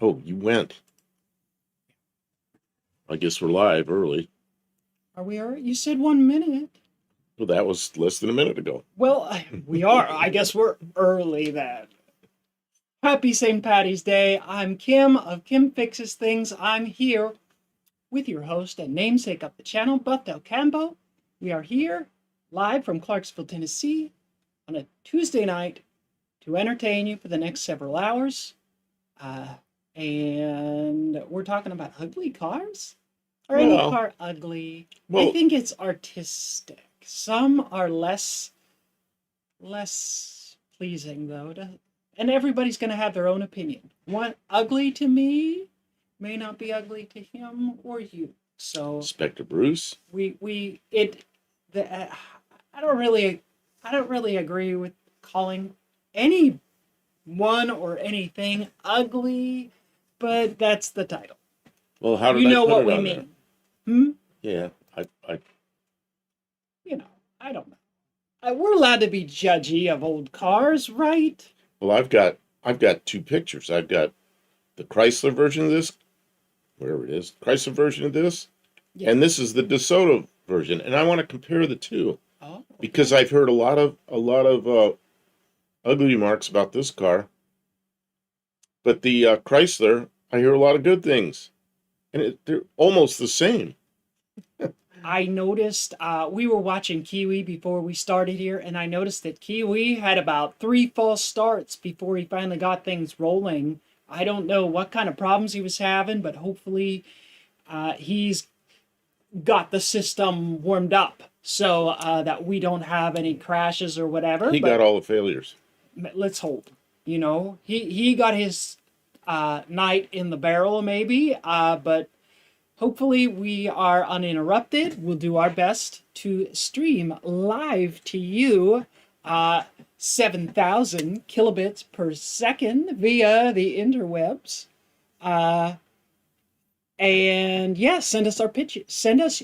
Oh, you went. I guess we're live early. Are we already? You said 1 minute. Well, that was less than a minute ago. Well, we are. I guess we're early then. Happy St. Patty's Day. I'm Kim of Kim Fixes Things. I'm here with your host and namesake of the channel, Buff Del Campo. We are here live from Clarksville, Tennessee on a Tuesday night to entertain you for the next several hours. And we're talking about ugly cars. Are any car ugly? I think it's artistic. Some are less pleasing though, and everybody's going to have their own opinion. One ugly to me may not be ugly to him or you. So Inspector Bruce. I don't really agree with calling any one or anything ugly, but that's the title. Well, how did you know I put what it we on mean? There? Yeah, I don't know. We're allowed to be judgy of old cars, right? Well, I've got two pictures. I've got the Chrysler version of this, whatever it is, Chrysler version of this, Yeah. and this is the DeSoto version, and I want to compare the two because Okay. I've heard a lot of ugly remarks about this car, but the Chrysler, I hear a lot of good things, and they're almost the same. I noticed we were watching Kiwi before we started here, and I noticed that Kiwi had about 3 false starts before he finally got things rolling. I don't know what kind of problems he was having, but hopefully he's got the system warmed up so that we don't have any crashes or whatever. He got all the failures. Let's hope. He got his night in the barrel maybe, but hopefully we are uninterrupted. We'll do our best to stream live to you 7,000 kilobits per second via the interwebs. And yes, send us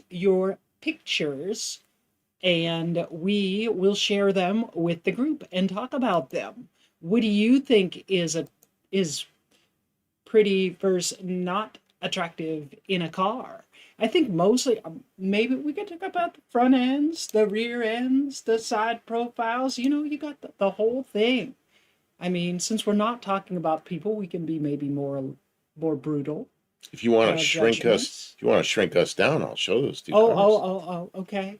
your pictures, and we will share them with the group and talk about them. What do you think is pretty versus not attractive in a car? I think mostly, maybe we could talk about the front ends, the rear ends, the side profiles. You got the whole thing. I mean, since we're not talking about people, we can be maybe more brutal. If you want to shrink us down, I'll show those two cars. Oh, okay.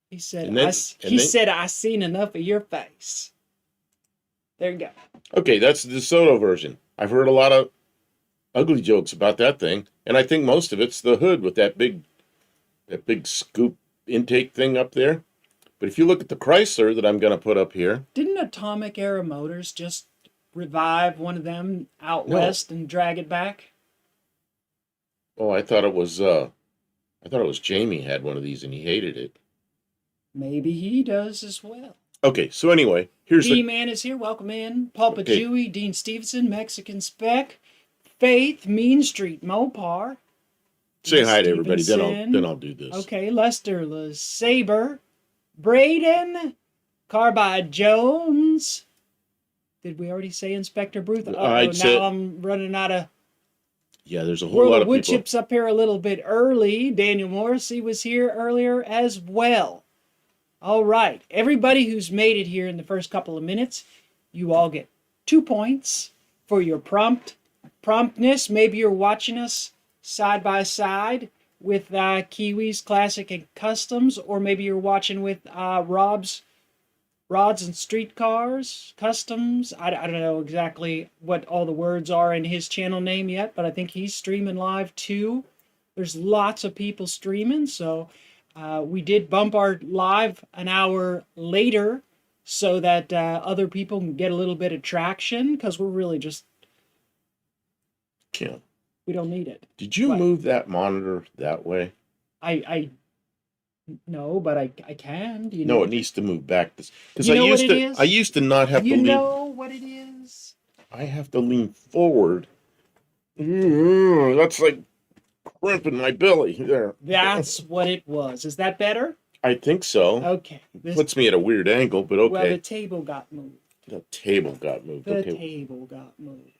He said, I seen enough of your face. There you go. Okay, that's the DeSoto version. I've heard a lot of ugly jokes about that thing, and I think most of it's the hood with that big scoop intake thing up there. But if you look at the Chrysler that I'm going to put up here, didn't Atomic Era Motors just revive one of them out west and drag it back? Oh, I thought it was Jamie had one of these and he hated it. Maybe he does as well. Okay, so anyway, here's D-Man is here. Welcome in. Paul Pajui, Dean Stevenson, Mexican Spec, Faith, Mean Street Mopar. Say hi to everybody, then I'll do this. Okay, Lester LeSabre, Braden, Carbide Jones. Did we already say Inspector Bruce? I'm running out of... Yeah, there's a whole lot of wood people. chips up here a little bit early. Daniel Morrissey was here earlier as well. All right, everybody who's made it here in the first couple of minutes, you all get 2 points for your promptness. Maybe you're watching us side by side with Kiwi's Classic and Customs, or maybe you're watching with Rods and Streetcars Customs. I don't know exactly what all the words are in his channel name yet, but I think he's streaming live too. There's lots of people streaming, so we did bump our live an hour later so that other people can get a little bit of traction, because we're really just... Kim, we don't need it. Did you move that monitor that way? No, but I can. Do you know? No, it needs to move back. Because I used to not have to lean. You know what it is? I have to lean forward. That's like crimping my belly there. That's what it was. Is that better? I think so. Okay. Puts me at a weird angle, but okay. Well, the table got moved. The table got moved. The table got moved.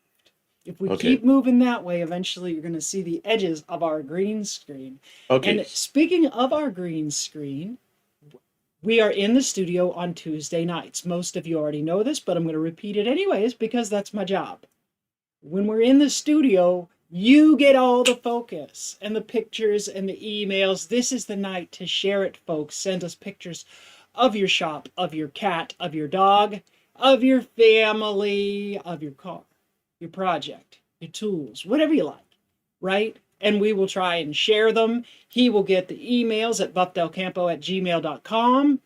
If we Okay. keep moving that way, eventually you're going to see the edges of our green screen. Okay. And speaking of our green screen, we are in the studio on Tuesday nights. Most of you already know this, but I'm going to repeat it anyways because that's my job. When we're in the studio, you get all the focus and the pictures and the emails. This is the night to share it, folks. Send us pictures of your shop, of your cat, of your dog, of your family, of your car, your project, your tools, whatever you like, right? And we will try and share them. He will get the emails at buffdelcampo@gmail.com,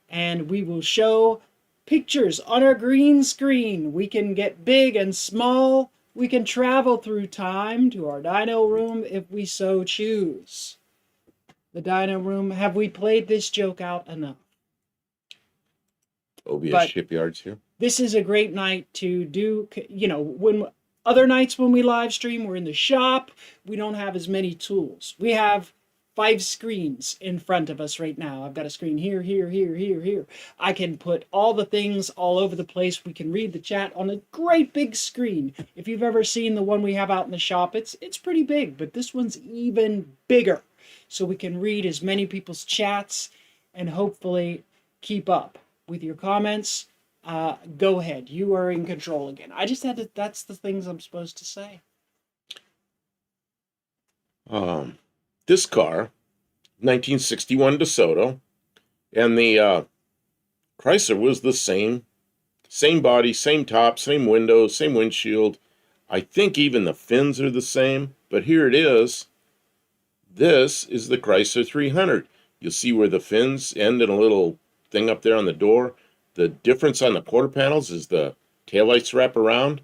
and we will show pictures on our green screen. We can get big and small. We can travel through time to our dyno room if we so choose. The dyno room, have we played this joke out enough? OBS But Shipyards here. this is a great night to do, when other nights when we live stream, we're in the shop, we don't have as many tools. We have 5 screens in front of us right now. I've got a screen here, here, here, here, here. I can put all the things all over the place. We can read the chat on a great big screen. If you've ever seen the one we have out in the shop, it's pretty big, but this one's even bigger. So we can read as many people's chats and hopefully keep up with your comments. Go ahead. You are in control again. I just had to, that's the things I'm supposed to say. This car, 1961 DeSoto, and the Chrysler was the same body, same top, same windows, same windshield. I think even the fins are the same, but here it is. This is the Chrysler 300. You'll see where the fins end in a little thing up there on the door. The difference on the quarter panels is the taillights wrap around.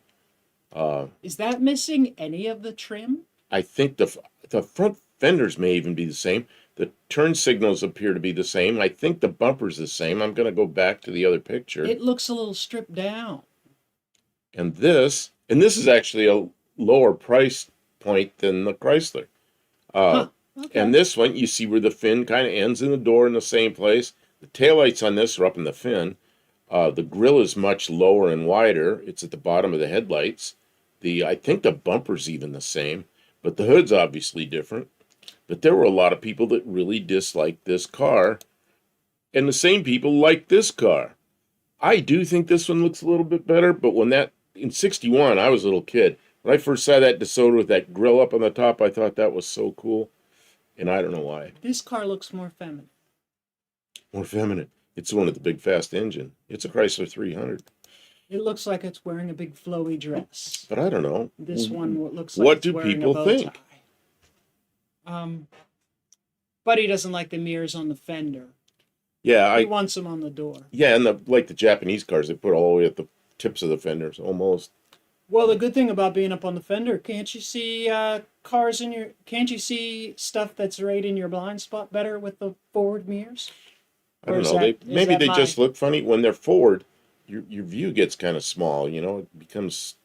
Is that missing any of the trim? I think the front fenders may even be the same. The turn signals appear to be the same. I think the bumper's the same. I'm going to go back to the other picture. It looks a little stripped down. And this is actually a lower price point than the Chrysler. Okay. And this one, you see where the fin kind of ends in the door in the same place. The taillights on this are up in the fin. The grill is much lower and wider. It's at the bottom of the headlights. I think the bumper's even the same, but the hood's obviously different. But there were a lot of people that really disliked this car, and the same people like this car. I do think this one looks a little bit better, but in 61, I was a little kid. When I first saw that DeSoto with that grill up on the top, I thought that was so cool, and I don't know why. This car looks more feminine. More feminine. It's the one with the big fast engine. It's a Chrysler 300. It looks like it's wearing a big flowy dress. But I don't know. This one looks like What it's do wearing people a bow think? tie. Buddy doesn't like the mirrors on the fender. Yeah, He wants them on the door. Yeah, and like the Japanese cars, they put all the way at the tips of the fenders, almost. Well, the good thing about being up on the fender, can't you see can't you see stuff that's right in your blind spot better with the forward mirrors? I Or don't is know. that- Maybe is that they just look funny when they're forward. Your view gets kind of small. It becomes.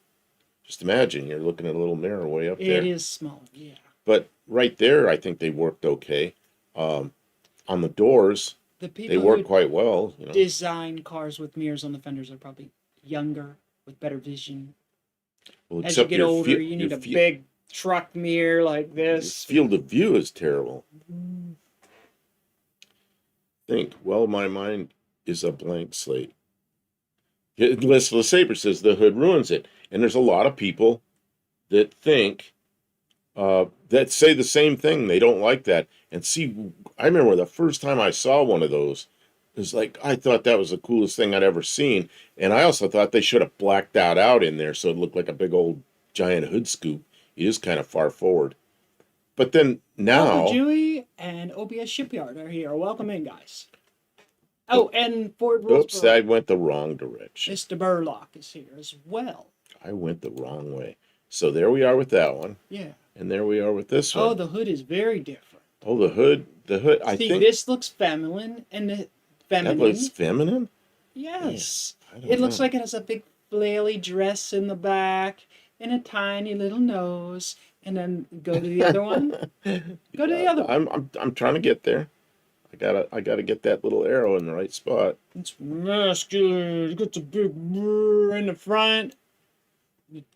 Just imagine you're looking at a little mirror way up there. It is small, yeah. But right there, I think they worked okay. On the doors, The they people work who quite well. design cars with mirrors on the fenders are probably younger with better vision. Well, As you except get your older, you need a big truck mirror like this. field of view is terrible. Well, my mind is a blank slate. Les Saber says the hood ruins it. And there's a lot of people that think, that say the same thing. They don't like that. And see, I remember the first time I saw one of those, it was like, I thought that was the coolest thing I'd ever seen. And I also thought they should have blacked that out in there so it looked like a big old giant hood scoop. It is kind of far forward. But then now... Uncle Dewey and OBS Shipyard are here. Welcome in, guys. Oh, and Ford Oops, Wilsboro. I went the wrong direction. Mr. Burlock is here as well. I went the wrong way. So there we are with that one. Yeah. And there we are with this one. Oh, the hood is very different. Oh, the hood. I See, think this looks feminine and feminine. that looks feminine. Yes. I don't It looks know. like it has a big flaily dress in the back and a tiny little nose. And then go to the other one. Go to the other one. I'm trying to get there. I gotta get that little arrow in the right spot. It's muscular. It's got the big brr in the front.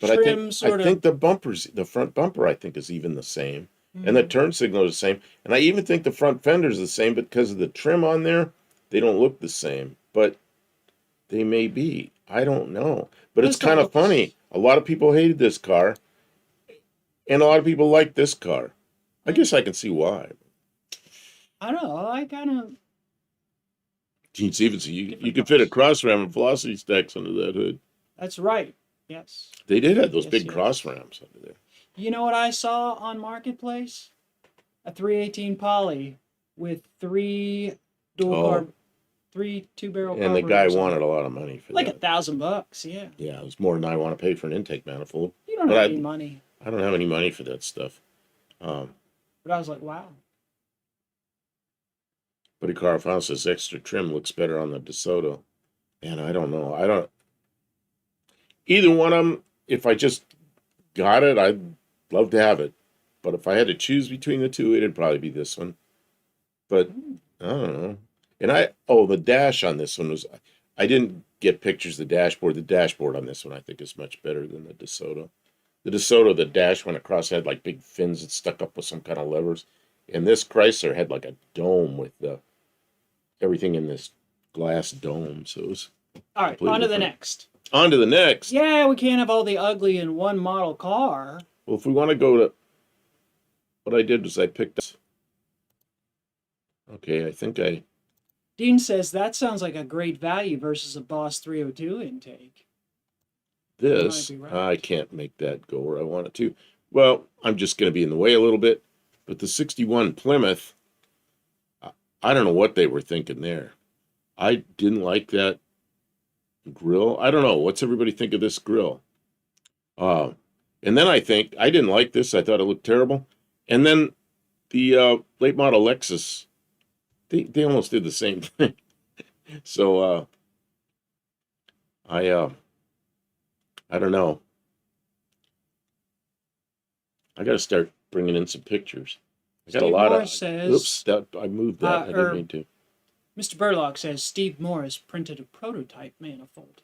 But trim sort I think the front bumper, I think is even the same, and the turn signal is the same, and I even think the front fender is the same, but because of the trim on there, they don't look the same. But they may be. I don't know. But it's Those don't kind of look the funny. A lot of people hated this car, and a lot of people liked this car. I guess I can see why. I don't know. I kind of. You can even see you Different could fit a cars. cross ram and velocity stacks under that hood. That's right. Yes. They did have those Yes, big yes. cross rams under there. You know what I saw on Marketplace? A 318 Poly with three two-barrel And the guy carburetors on wanted it. a lot of money for Like that. $1,000. Yeah. Yeah, it was more than I want to pay for an intake manifold. You don't But have any money. I don't have any money for that stuff. But I was like, wow. Buddy Carl says extra trim looks better on the DeSoto. And I don't know. I don't. Either one of them, if I just got it, I'd love to have it. But if I had to choose between the two, it'd probably be this one. But I don't know. And the dash on this one I didn't get pictures of the dashboard. The dashboard on this one I think is much better than the DeSoto. The DeSoto, the dash went across, had like big fins that stuck up with some kind of levers. And this Chrysler had like a dome with everything in this glass dome. So it was All right, completely on to the different. next. On to the next. Yeah, we can't have all the ugly in one model car. Well, if we want to go to, what I did was I picked. Okay, I think Dean says that sounds like a great value versus a Boss 302 intake. this. You might be right. I can't make that go where I want it to. Well, I'm just going to be in the way a little bit. But the 61 Plymouth, I don't know what they were thinking there. I didn't like that grill. I don't know. What's everybody think of this grill? And then I think, I didn't like this. I thought it looked terrible. And then the late model Lexus, they almost did the same thing. So I don't know. I got to start bringing in some pictures. I got Steve a lot Morris of. says, Oops, I moved that. I didn't mean to. Mr. Burlock says Steve Morris printed a prototype manifold.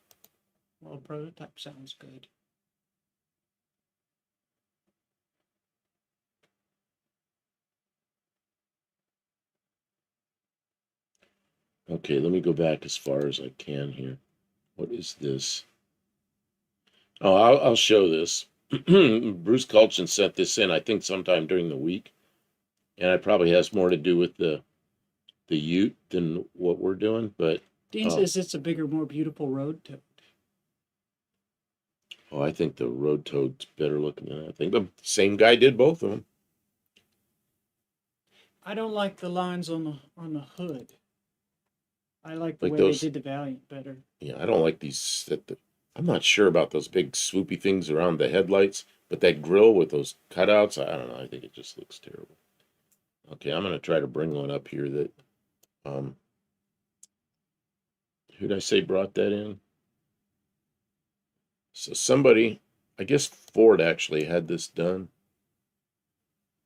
Well, prototype sounds good. Okay, let me go back as far as I can here. What is this? Oh, I'll show this. Bruce Culchin sent this in, I think, sometime during the week, and it probably has more to do with the Ute than what we're doing. But Dean says it's a bigger, more beautiful road tote. oh, I think the Road Toad's better looking than that thing. The same guy did both of them. I don't like the lines on the hood. I like the Like way those- they did the Valiant better. Yeah, I don't like these. I'm not sure about those big swoopy things around the headlights, but that grill with those cutouts, I don't know. I think it just looks terrible. Okay, I'm gonna try to bring one up here that, who'd I say brought that in? So somebody, I guess Ford actually had this done.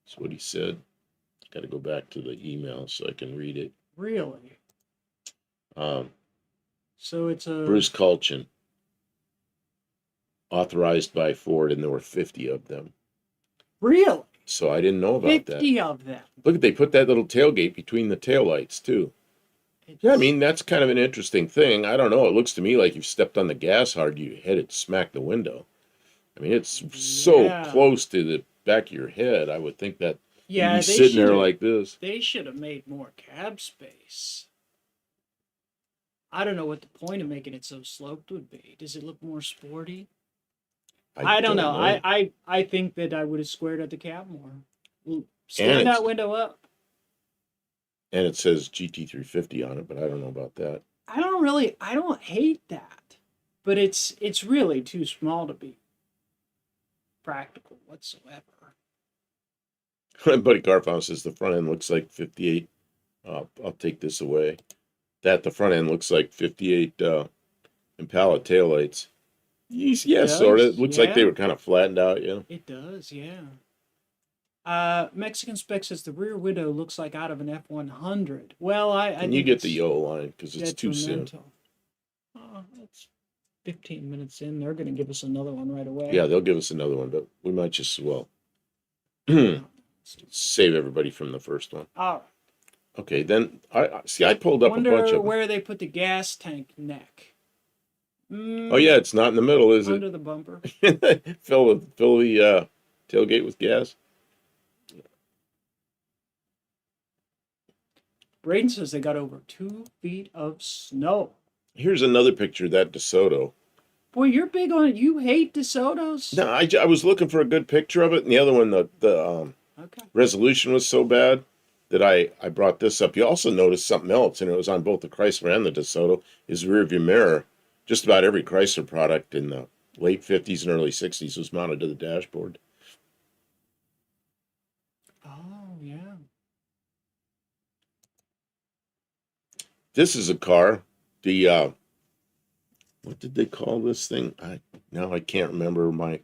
That's what he said. Got to go back to the email so I can read it. Really? So it's a Bruce Culchin, authorized by Ford, and there were 50 of them. Really? So I didn't know about that. 50 of them. Look, they put that little tailgate between the taillights too. Yeah, I mean, that's kind of an interesting thing. I don't know. It looks to me like you've stepped on the gas hard, you hit it, smack the window. I mean, it's so Yeah. close to the back of your head. I would think that Yeah, you'd be they sitting there should've- like this. They should have made more cab space. I don't know what the point of making it so sloped would be. Does it look more sporty? I don't know. I think that I would have squared at the cab more. Stand it's- that window up. And it says GT350 on it, but I don't know about that. I don't hate that. But it's really too small to be practical whatsoever. Buddy Carfound says the front end looks like 58. I'll take this away. The front end looks like 58 Impala taillights. Yeah, sort of. It looks like they were kind of flattened out, yeah. It does, yeah. Mexican Spec says the rear window looks like out of an F-100. Well, I Can think you get it's the yellow line because it's too soon. detrimental. Oh, 15 minutes in. They're going to give us another one right away. Yeah, they'll give us another one, but we might just, well, Yeah. save everybody from the first one. All right. Okay, then I pulled up a bunch Wonder of them. where they put the gas tank neck. Oh yeah, it's not in the middle, is Under the bumper. it? Fill the tailgate with gas. Braden says they got over 2 feet of snow. Here's another picture of that DeSoto. Boy, you're big on it. You hate DeSotos? No, I was looking for a good picture of it, and the other one, the Okay. resolution was so bad that I brought this up. You also noticed something else, and it was on both the Chrysler and the DeSoto, is rear view mirror. Just about every Chrysler product in the late 50s and early 60s was mounted to the dashboard. Oh, yeah. This is a car. The what did they call this thing? I can't remember my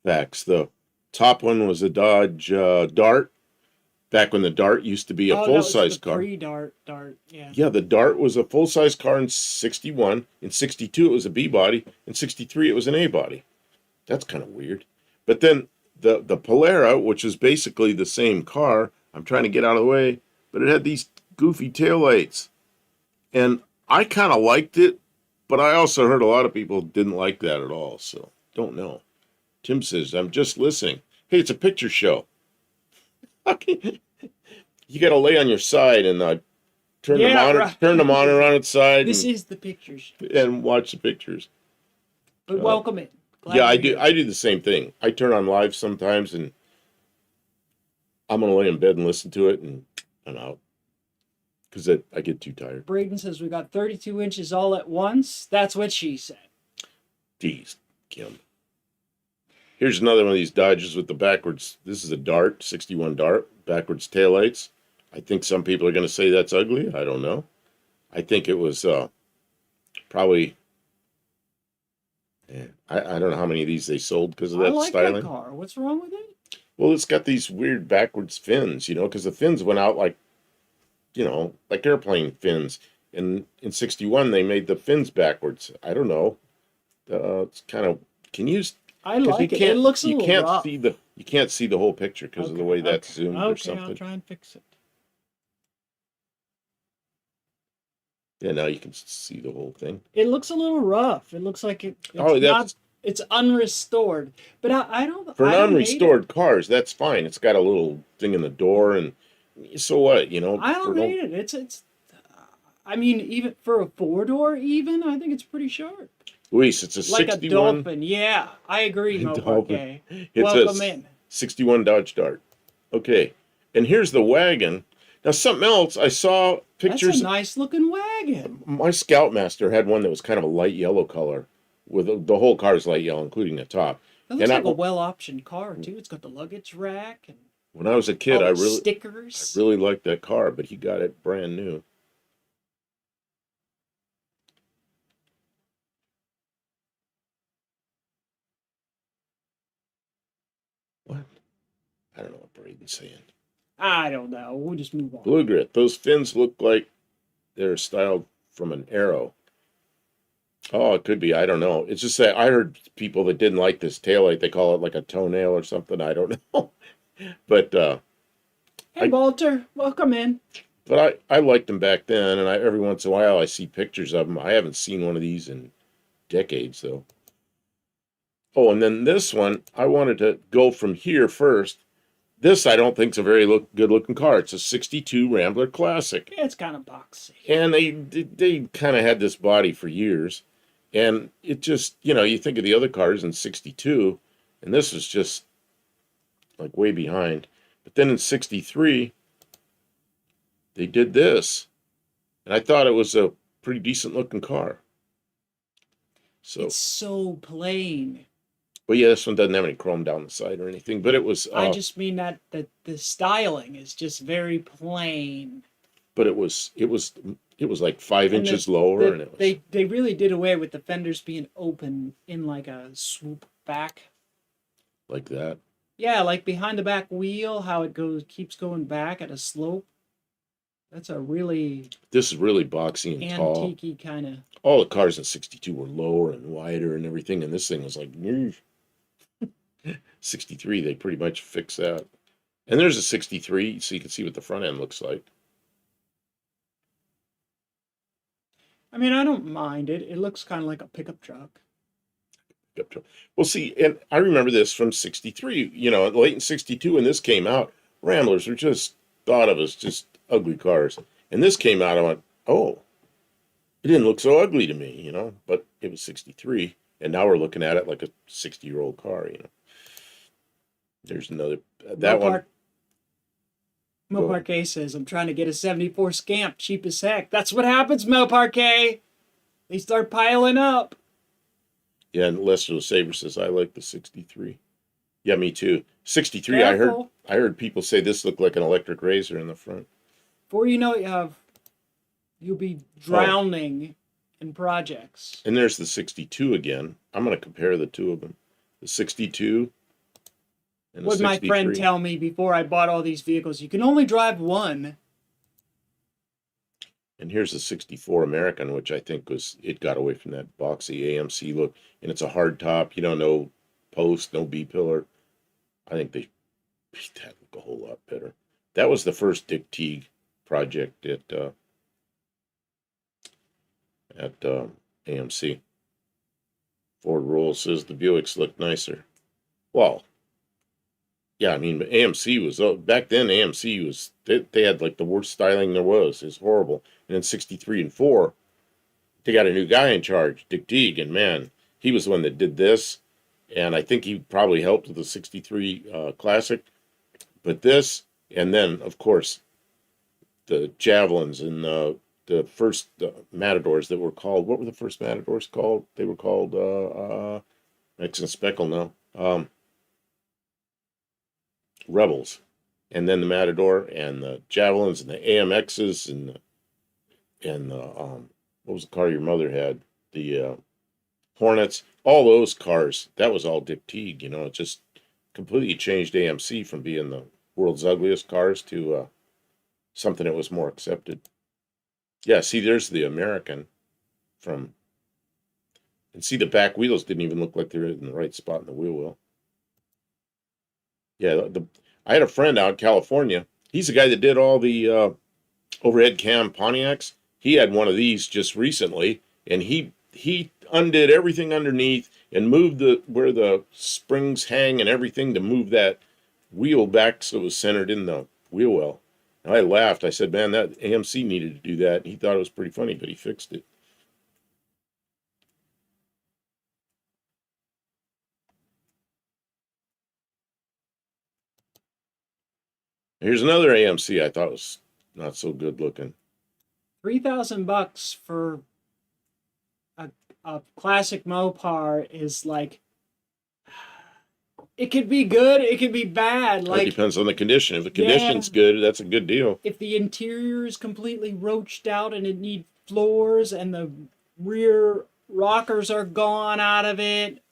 facts. The top one was a Dodge Dart. Back when the Dart used to be a full-size car. Pre-Dart, yeah. Yeah, the Dart was a full-size car in 61. In 62, it was a B-body. In 63, it was an A-body. That's kind of weird. But then the Polara, which is basically the same car, I'm trying to get out of the way, but it had these goofy taillights. And I kind of liked it, but I also heard a lot of people didn't like that at all, so don't know. Tim says, I'm just listening. Hey, it's a picture show. You got to lay on your side and turn the monitor on its side. This is the picture show. And watch the pictures. But welcome in. Yeah, I do the same thing. I turn on live sometimes, and I'm gonna lay in bed and listen to it, and I'm out because I get too tired. Braden says we got 32 inches all at once. That's what she said. Geez, Kim. Here's another one of these Dodges with the backwards. This is a Dart, 61 Dart, backwards taillights. I think some people are going to say that's ugly. I don't know. I think it was probably. I don't know how many of these they sold because of that styling. That car. What's wrong with it? Well, it's got these weird backwards fins, because the fins went out like airplane fins. And in 61, they made the fins backwards. I don't know. It's kind of. Can you? I like it. It looks a little rough. You can't see the whole picture because of the way that's zoomed or something. Okay, I'll try and fix it. Yeah, now you can see the whole thing. It looks a little rough. It looks like it's unrestored. But I don't. For an unrestored cars, that's fine. It's got a little thing in the door, and so what? I don't hate it. It's. I mean, even for a 4-door, I think it's pretty sharp. Luis, it's a like 61. A dolphin. Yeah, I agree, Mo. Okay. Welcome in. 61 Dodge Dart. Okay, and here's the wagon. Now, something else, I saw pictures. That's a nice looking wagon. My Scoutmaster had one that was kind of a light yellow color, with the whole car is light yellow, including the top. That looks like a well-optioned car too. It's got the luggage rack and. When I was a kid, I stickers. really liked that car, but he got it brand new. What? I don't know what Braden's saying. I don't know. We'll just move on. Blue Grit. Those fins look like they're styled from an arrow. Oh, it could be. I don't know. It's just that I heard people that didn't like this taillight. They call it like a toenail or something. I don't know. But hey, Walter, welcome in. But I liked them back then, and every once in a while I see pictures of them. I haven't seen one of these in decades, though. Oh, and then this one, I wanted to go from here first. This I don't think is a very good-looking car. It's a 62 Rambler Classic. Yeah, it's kind of boxy. And they kind of had this body for years. And it just, you think of the other cars in 62, and this is just like way behind. But then in 63, they did this. And I thought it was a pretty decent-looking car. So it's so plain. Well, yeah, this one doesn't have any chrome down the side or anything, but it was. I just mean that the styling is just very plain. But it was like 5 inches lower, and it was. They really did away with the fenders being open in like a swoop back. Like that. Yeah, like behind the back wheel, how it keeps going back at a slope. That's a really This is really boxy and tall. antique kind of. All the cars in 62 were lower and wider and everything, and this thing was like 63. They pretty much fixed that. And there's a 63, so you can see what the front end looks like. I mean, I don't mind it. It looks kind of like a pickup truck. Well, see, and I remember this from 63, late in 62 when this came out, Ramblers were just thought of as just ugly cars. And this came out, I went, oh, it didn't look so ugly to me, but it was 63. And now we're looking at it like a 60-year-old car. There's another, that one. Mo Parquet says, I'm trying to get a 74 Scamp, cheap as heck. That's what happens, Mo Parquet. They start piling up. Yeah, and Lester Saber says, I like the 63. Yeah, me too. 63, Careful. I heard people say this looked like an electric razor in the front. Before you know it, you'll be drowning in projects. And there's the 62 again. I'm going to compare the two of them. The 62 and the 63. What my friend tell me before I bought all these vehicles, you can only drive one. And here's the 64 American, which I think it got away from that boxy AMC look. And it's a hard top, no post, no B-pillar. I think they made that look a whole lot better. That was the first Dick Teague project at AMC. Ford Roll says the Buicks look nicer. Well, yeah, I mean, AMC was, back then AMC was, they had like the worst styling there was. It's horrible. And in 63 and 4, they got a new guy in charge, Dick Teague, and man, he was the one that did this. And I think he probably helped with the 63 Classic. But this, and then, of course, the Javelins and the first Matadors that were called, what were the first Matadors called? They were called X and Speckle, no. Rebels. And then the Matador and the Javelins and the AMXs and what was the car your mother had? The Hornets. All those cars, that was all Dick Teague, it just completely changed AMC from being the world's ugliest cars to something that was more accepted. Yeah, see, there's the American and see, the back wheels didn't even look like they were in the right spot in the wheel well. Yeah, I had a friend out in California. He's the guy that did all the overhead cam Pontiacs. He had one of these just recently, and he undid everything underneath and moved where the springs hang and everything to move that wheel back so it was centered in the wheel well. And I laughed. I said, man, that AMC needed to do that. And he thought it was pretty funny, but he fixed it. Here's another AMC I thought was not so good looking. $3,000 for a classic Mopar is like, it could be good, it could be bad. Like, it depends on the condition. If the condition's good, that's a good deal. If the interior is completely roached out and it needs floors and the rear rockers are gone out of it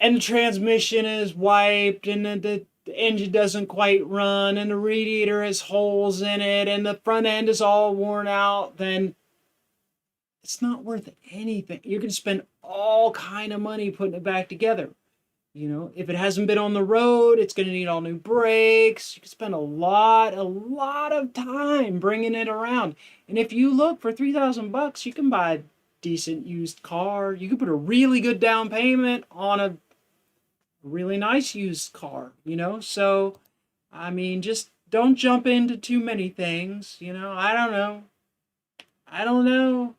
and the transmission is wiped and the engine doesn't quite run and the radiator has holes in it and the front end is all worn out, then it's not worth anything. You're going to spend all kind of money putting it back together. If it hasn't been on the road, it's going to need all new brakes. You can spend a lot of time bringing it around. And if you look for $3,000, you can buy a decent used car. You can put a really good down payment on a really nice used car, So, I mean, just don't jump into too many things, I don't know.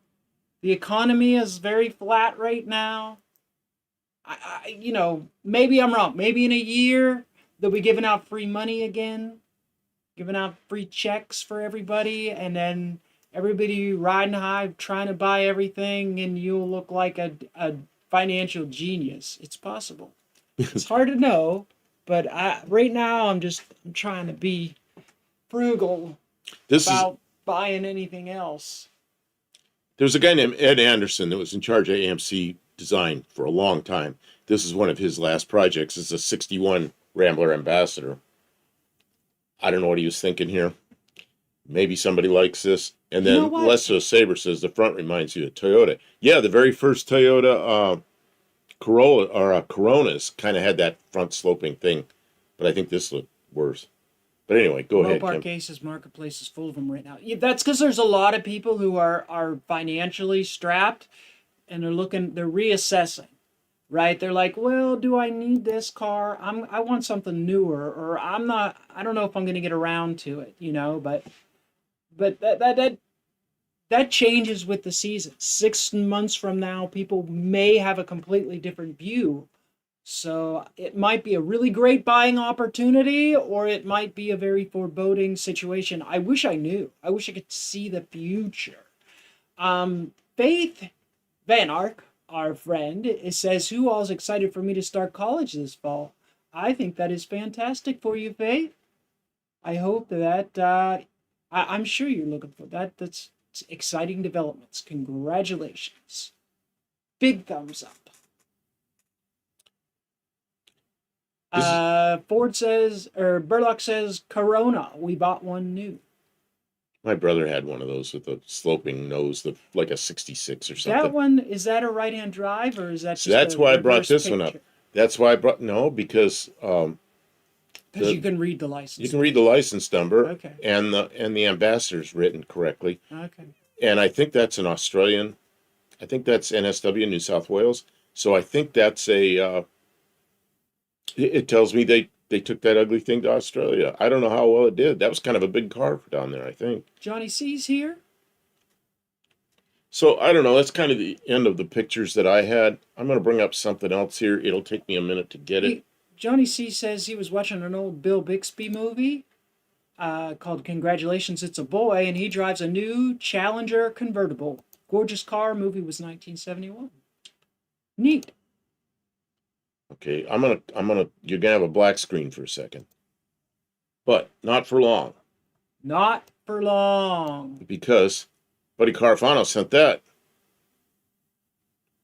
The economy is very flat right now. Maybe I'm wrong. Maybe in a year they'll be giving out free money again, giving out free checks for everybody, and then everybody riding high trying to buy everything, and you'll look like a financial genius. It's possible. It's hard to know, but right now I'm trying to be frugal about buying anything else. There's a guy named Ed Anderson that was in charge of AMC design for a long time. This is one of his last projects. It's a 61 Rambler Ambassador. I don't know what he was thinking here. Maybe somebody likes this. And You know then what? Lesso Saber says the front reminds you of Toyota. Yeah, the very first Toyota Corolla or Coronas kind of had that front sloping thing, but I think this looked worse. But anyway, go ahead, Kim. Mopar Cases Marketplace is full of them right now. Yeah, that's because there's a lot of people who are financially strapped and they're reassessing, right? They're like, well, do I need this car? I want something newer, or I don't know if I'm going to get around to it, but that changes with the season. 6 months from now, people may have a completely different view. So it might be a really great buying opportunity, or it might be a very foreboding situation. I wish I knew. I wish I could see the future. Faith Van Ark, our friend, it says, who all's excited for me to start college this fall? I think that is fantastic for you, Faith. I hope that I'm sure you're looking for that. That's exciting developments. Congratulations. Big thumbs up. Ford says, or Burlock says, Corona. We bought one new. My brother had one of those with a sloping nose, like a 66 or something. That one, is that a right-hand drive, or is that So just that's a why I brought reverse this one up. picture? That's why I brought, no, because Because you can read the license. you can read the license number, Okay. and the ambassador's written correctly. Okay. And I think that's an Australian. I think that's NSW, New South Wales. So I think that's a. It tells me they took that ugly thing to Australia. I don't know how well it did. That was kind of a big car for down there, I think. Johnny C's here. So I don't know. That's kind of the end of the pictures that I had. I'm going to bring up something else here. It'll take me a minute to get it. Johnny C says he was watching an old Bill Bixby movie called Congratulations, It's a Boy, and he drives a new Challenger convertible. Gorgeous car. Movie was 1971. Neat. Okay, you're gonna have a black screen for a second, but not for long, Not for long. because Buddy Carfano sent that,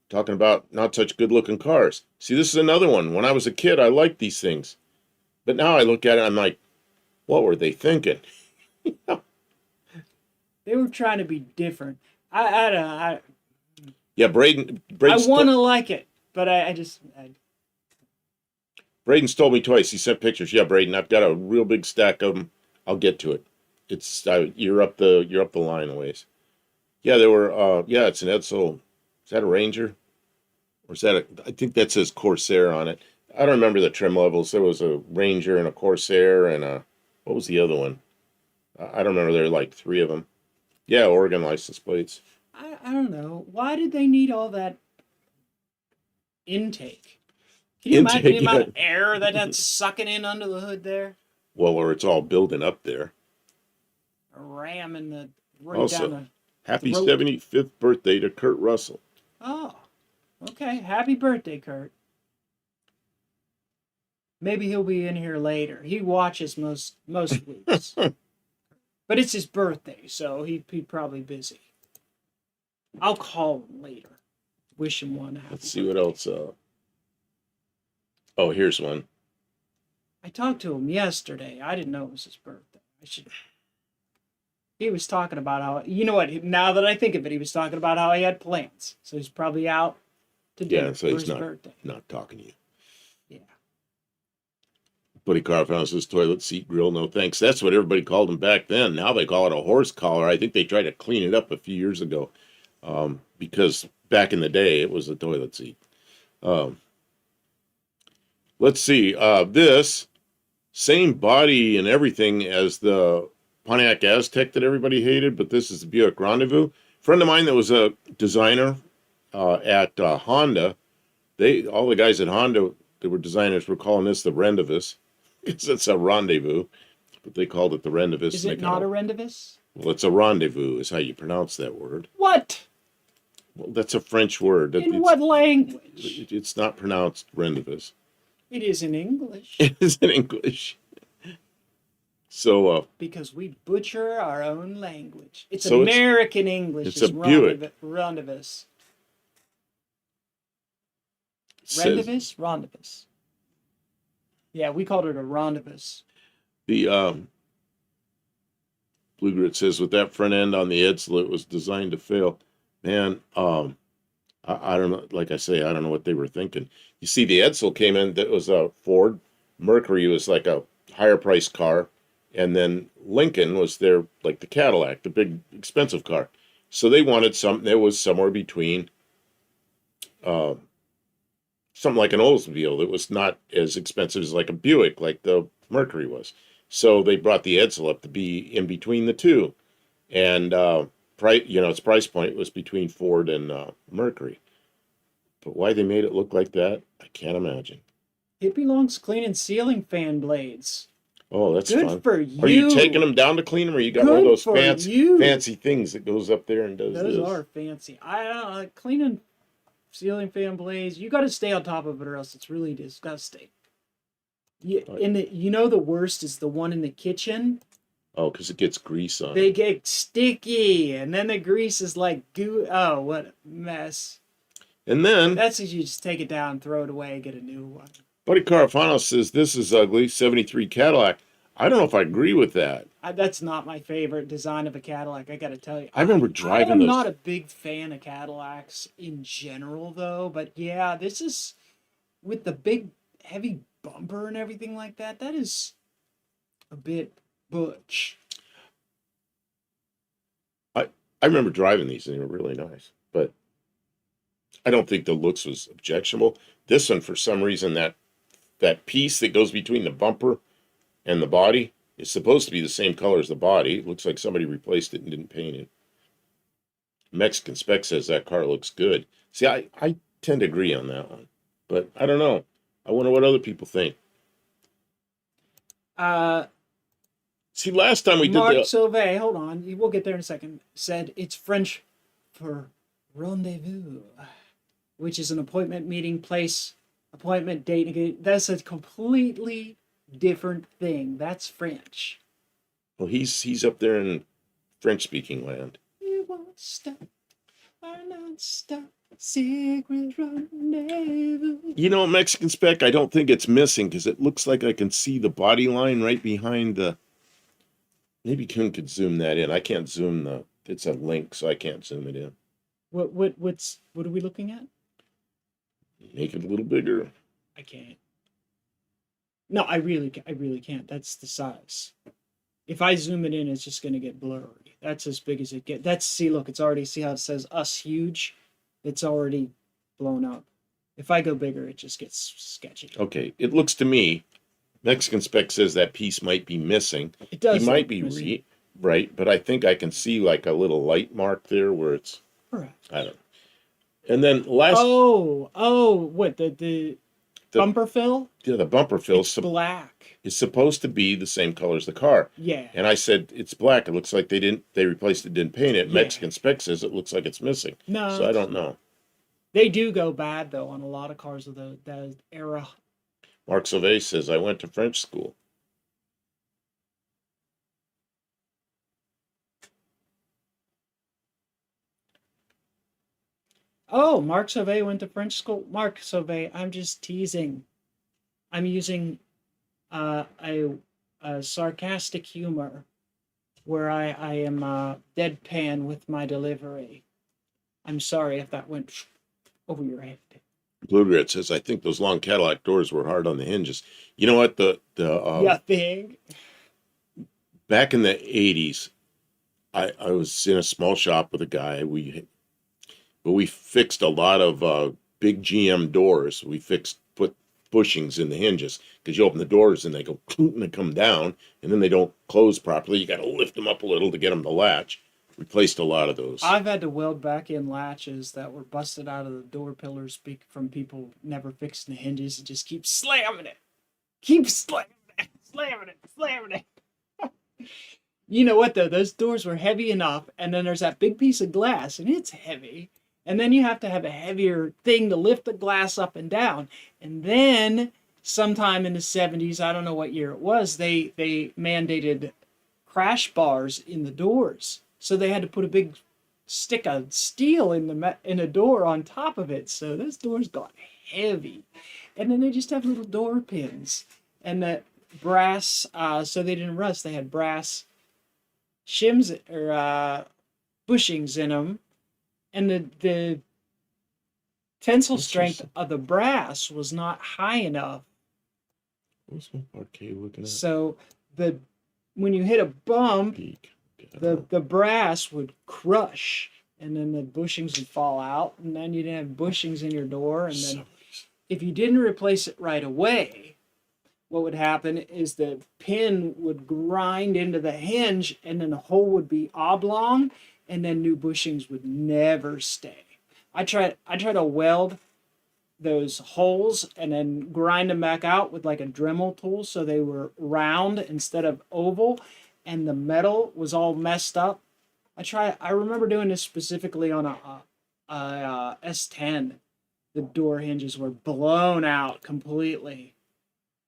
talking about not such good-looking cars. See, this is another one. When I was a kid, I liked these things, but now I look at it, I'm like, what were they thinking? They were trying to be different. I don't know. Yeah, Braden. I want to like it, but Braden's told me twice. He sent pictures. Yeah, Braden, I've got a real big stack of them. I'll get to it. It's you're up the line a ways. Yeah, there were. Yeah, it's an Edsel. Is that a Ranger, or is that I think that says Corsair on it. I don't remember the trim levels. There was a Ranger and a Corsair and what was the other one? I don't remember. There were like three of them. Yeah, Oregon license plates. I don't know. Why did they need all that intake? Can you imagine the amount of air that's sucking in under the hood there? Well, or it's all building up there. Ramming the Also, down the happy throat. 75th birthday to Kurt Russell. Oh, okay. Happy birthday, Kurt. Maybe he'll be in here later. He watches most weeks. But it's his birthday, so he's probably busy. I'll call him later. Wish him one. Let's see what else. Oh, here's one. I talked to him yesterday. I didn't know it was his birthday. He was talking about how, you know what, now that I think of it, he was talking about how he had plans. So he's probably out to dinner so for he's his birthday. Not talking to you. Yeah. Buddy Carfano says toilet seat grill, no thanks. That's what everybody called them back then. Now they call it a horse collar. I think they tried to clean it up a few years ago, because back in the day it was a toilet seat. Let's see. This same body and everything as the Pontiac Aztec that everybody hated, but this is the Buick Rendezvous. A friend of mine that was a designer at Honda, all the guys at Honda that were designers were calling this the Rendezvous, because it's a rendezvous, but they called it the Rendezvous. Is it not a Rendezvous? Well, it's a rendezvous is how you pronounce that word. What? Well, that's a French word. In what language? It's not pronounced Rendezvous. It is in English. It is in English. So, because we butcher our own language. It's so American English. It's a Buick. Rendezvous. Rendezvous? Rendezvous. Yeah, we called it a rendezvous. The Blue Grit says with that front end on the Edsel, it was designed to fail. Man, I don't know. Like I say, I don't know what they were thinking. You see, the Edsel came in that was a Ford. Mercury was like a higher priced car, and then Lincoln was their like the Cadillac, the big expensive car. So they wanted something that was somewhere between uh, something like an Oldsmobile that was not as expensive as like a Buick, like the Mercury was. So they brought the Edsel up to be in between the two, and its price point was between Ford and Mercury. But why they made it look like that, I can't imagine. It belongs cleaning ceiling fan blades. Oh, that's Good fun. for Are you you. taking them down to clean them, or you got one of Good those for you. fancy things that goes up there and does Those this? are fancy. I don't know, cleaning ceiling fan blades. You got to stay on top of it, or else it's really disgusting. The worst is the one in the kitchen. Oh, because it gets grease on They it. get sticky, and then the grease is like goo. Oh, what a mess! And then, That's if you just take it down, throw it away, get a new one. Buddy Carafano says, this is ugly, 73 Cadillac. I don't know if I agree with that. That's not my favorite design of a Cadillac, I gotta tell you. I remember I driving am those. not a big fan of Cadillacs in general, though. But yeah, this is with the big, heavy bumper and everything like that. That is a bit butch. I remember driving these, and they were really nice. But I don't think the looks was objectionable. This one, for some reason, that piece that goes between the bumper and the body is supposed to be the same color as the body. It looks like somebody replaced it and didn't paint it. Mexican Spec says that car looks good. See, I tend to agree on that one. But I don't know. I wonder what other people think. See, last time we Mark did Sauvé, hold on, we'll get there in a second, said it's French for rendezvous, which is an appointment, meeting, place, appointment, date. That's a completely different thing. That's French. well, he's up there in French-speaking land. You won't stop, our non-stop secret rendezvous. You know, Mexican Spec, I don't think it's missing because it looks like I can see the body line right behind the. Maybe Kuhn could zoom that in. I can't zoom the. It's a link, so I can't zoom it in. What are we looking at? Make it a little bigger. I can't. No, I really can't. That's the size. If I zoom it in, it's just gonna get blurry. That's as big as it gets. Look, it's already, see how it says us huge? It's already blown up. If I go bigger, it just gets sketchy. Okay, it looks to me, Mexican Spec says that piece might be missing. It does. He might be right, but I think I can see like a little light mark there where it's. Correct. I don't know. And then last. What the bumper fill? Yeah, the bumper fill. It's black. Is supposed to be the same color as the car. Yeah. And I said it's black. It looks like they replaced it, didn't paint it. Yeah. Mexican Spec says it looks like it's missing. No. So I don't know. They do go bad though on a lot of cars of that era. Mark Sauvé says I went to French school. Oh, Mark Sauvé went to French school. Mark Sauvé, I'm just teasing. I'm using a sarcastic humor where I am deadpan with my delivery. I'm sorry if that went over your head. Blue Grit says I think those long Cadillac doors were hard on the hinges. You know what? You think? Back in the 80s, I was in a small shop with a guy. We fixed a lot of big GM doors. We put bushings in the hinges because you open the doors and they go and they come down and then they don't close properly. You got to lift them up a little to get them to latch. Replaced a lot of those. I've had to weld back in latches that were busted out of the door pillars from people never fixing the hinges and just keep slamming it. Keep slamming it, slamming it. You know what though? Those doors were heavy enough, and then there's that big piece of glass, and it's heavy. And then you have to have a heavier thing to lift the glass up and down. And then sometime in the 70s, I don't know what year it was, they mandated crash bars in the doors. So they had to put a big stick of steel in a door on top of it. So those doors got heavy. And then they just have little door pins. And that brass, so they didn't rust. They had brass shims or bushings in them, and the tensile strength Interesting. of the brass was not high enough. What's my parquet looking at? So the when you hit a bump, Peak. Okay, the brass would crush, and then the bushings would fall out, and then you didn't have bushings in your door, and then if you didn't replace it right away, what would happen is the pin would grind into the hinge, and then the hole would be oblong, and then new bushings would never stay. I try to weld those holes and then grind them back out with like a Dremel tool so they were round instead of oval, and the metal was all messed up. I remember doing this specifically on a S10. The door hinges were blown out completely,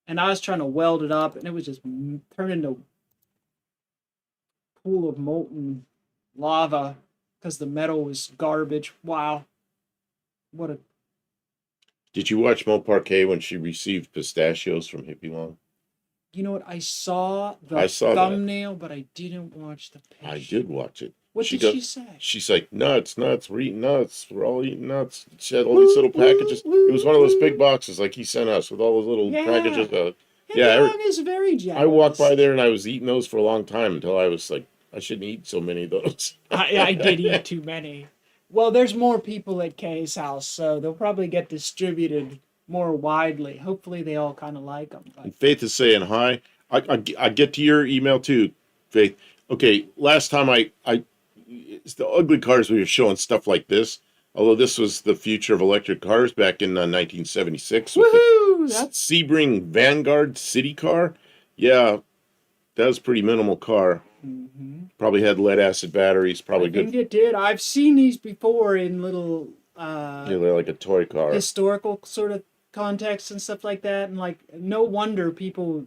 and I was trying to weld it up, and it was just turned into a pool of molten lava because the metal was garbage. Wow, what a Did you watch Mo Parquet when she received pistachios from Hippie Long? You know what? I saw the I saw that. thumbnail, but I didn't watch the picture. I did watch it. What She did goes- she say? She's like, nuts, nuts, we're eating nuts. We're all eating nuts. She had all these little packages. It was one of those big boxes like he sent us with all those little Yeah. packages. Yeah, every- Dog is very jealous. I walked by there and I was eating those for a long time until I was like, I shouldn't eat so many of those. I did eat too many. Well, there's more people at Kay's house, so they'll probably get distributed more widely. Hopefully, they all kind of like them. But And Faith is saying hi. I get to your email too, Faith. Okay, last time it's the ugly cars we were showing stuff like this. Although this was the future of electric cars back in 1976 with woohoo! the That's Sebring Vanguard city car. Yeah, that was a pretty minimal car. Probably had lead acid batteries. Probably I think good. it did. I've seen these before in little They're like a toy car. historical sort of contexts and stuff like that, and like no wonder people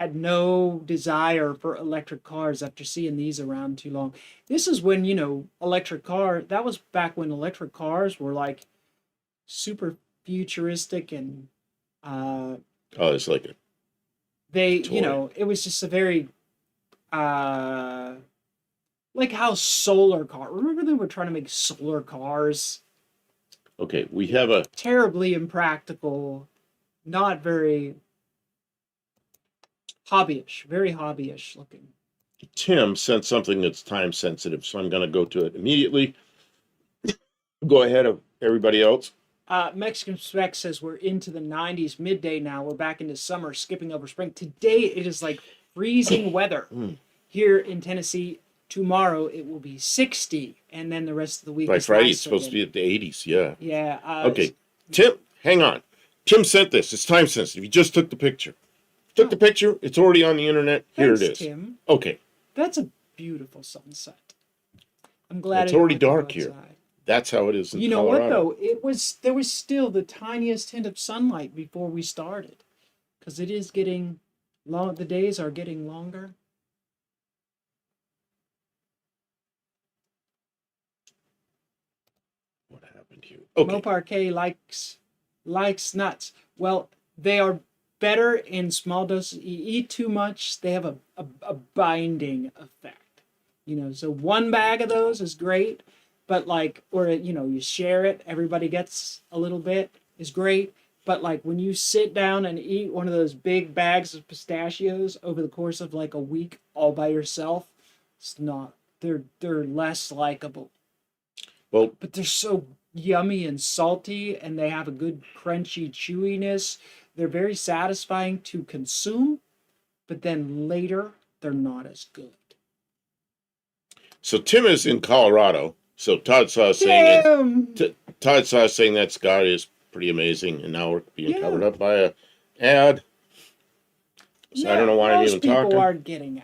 had no desire for electric cars after seeing these around too long. This is when, that was back when electric cars were like super futuristic, and Oh, it's like a toy. it was just a very like how solar car. Remember they were trying to make solar cars? okay. We have a Terribly impractical, not very hobbyish, very hobbyish looking. Tim sent something that's time sensitive, so I'm going to go to it immediately. Go ahead of everybody else. Mexican Spec says we're into the 90s midday now. We're back into summer, skipping over spring. Today it is like freezing weather here in Tennessee. Tomorrow it will be 60, and then the rest of the week. By is Friday, nice it's supposed to be again. at the 80s. Yeah. Yeah. Okay. Tim, hang on. Tim sent this. It's time sensitive. He just took the picture. Took the picture. It's already on the internet. Here Thanks, it is. Tim. Okay. That's a beautiful sunset. I'm glad It's I don't already have to go dark here. outside. That's how it is in You know Colorado. what though? There was still the tiniest hint of sunlight before we started, because it is getting long. The days are getting longer. What happened here? Okay. Mo Parquet likes nuts. Well, they are better in small doses. You eat too much, they have a binding effect. So one bag of those is great, but you share it, everybody gets a little bit, is great. But like when you sit down and eat one of those big bags of pistachios over the course of like a week all by yourself, it's not. They're less likable. Well, But they're so yummy and salty, and they have a good crunchy chewiness. They're very satisfying to consume, but then later they're not as good. so Tim is in Colorado. So Todd saw us saying Damn! Todd saw us saying that sky is pretty amazing, and now we're being Yeah. covered up by a ad. So I don't know why I'm even Most people talking. aren't getting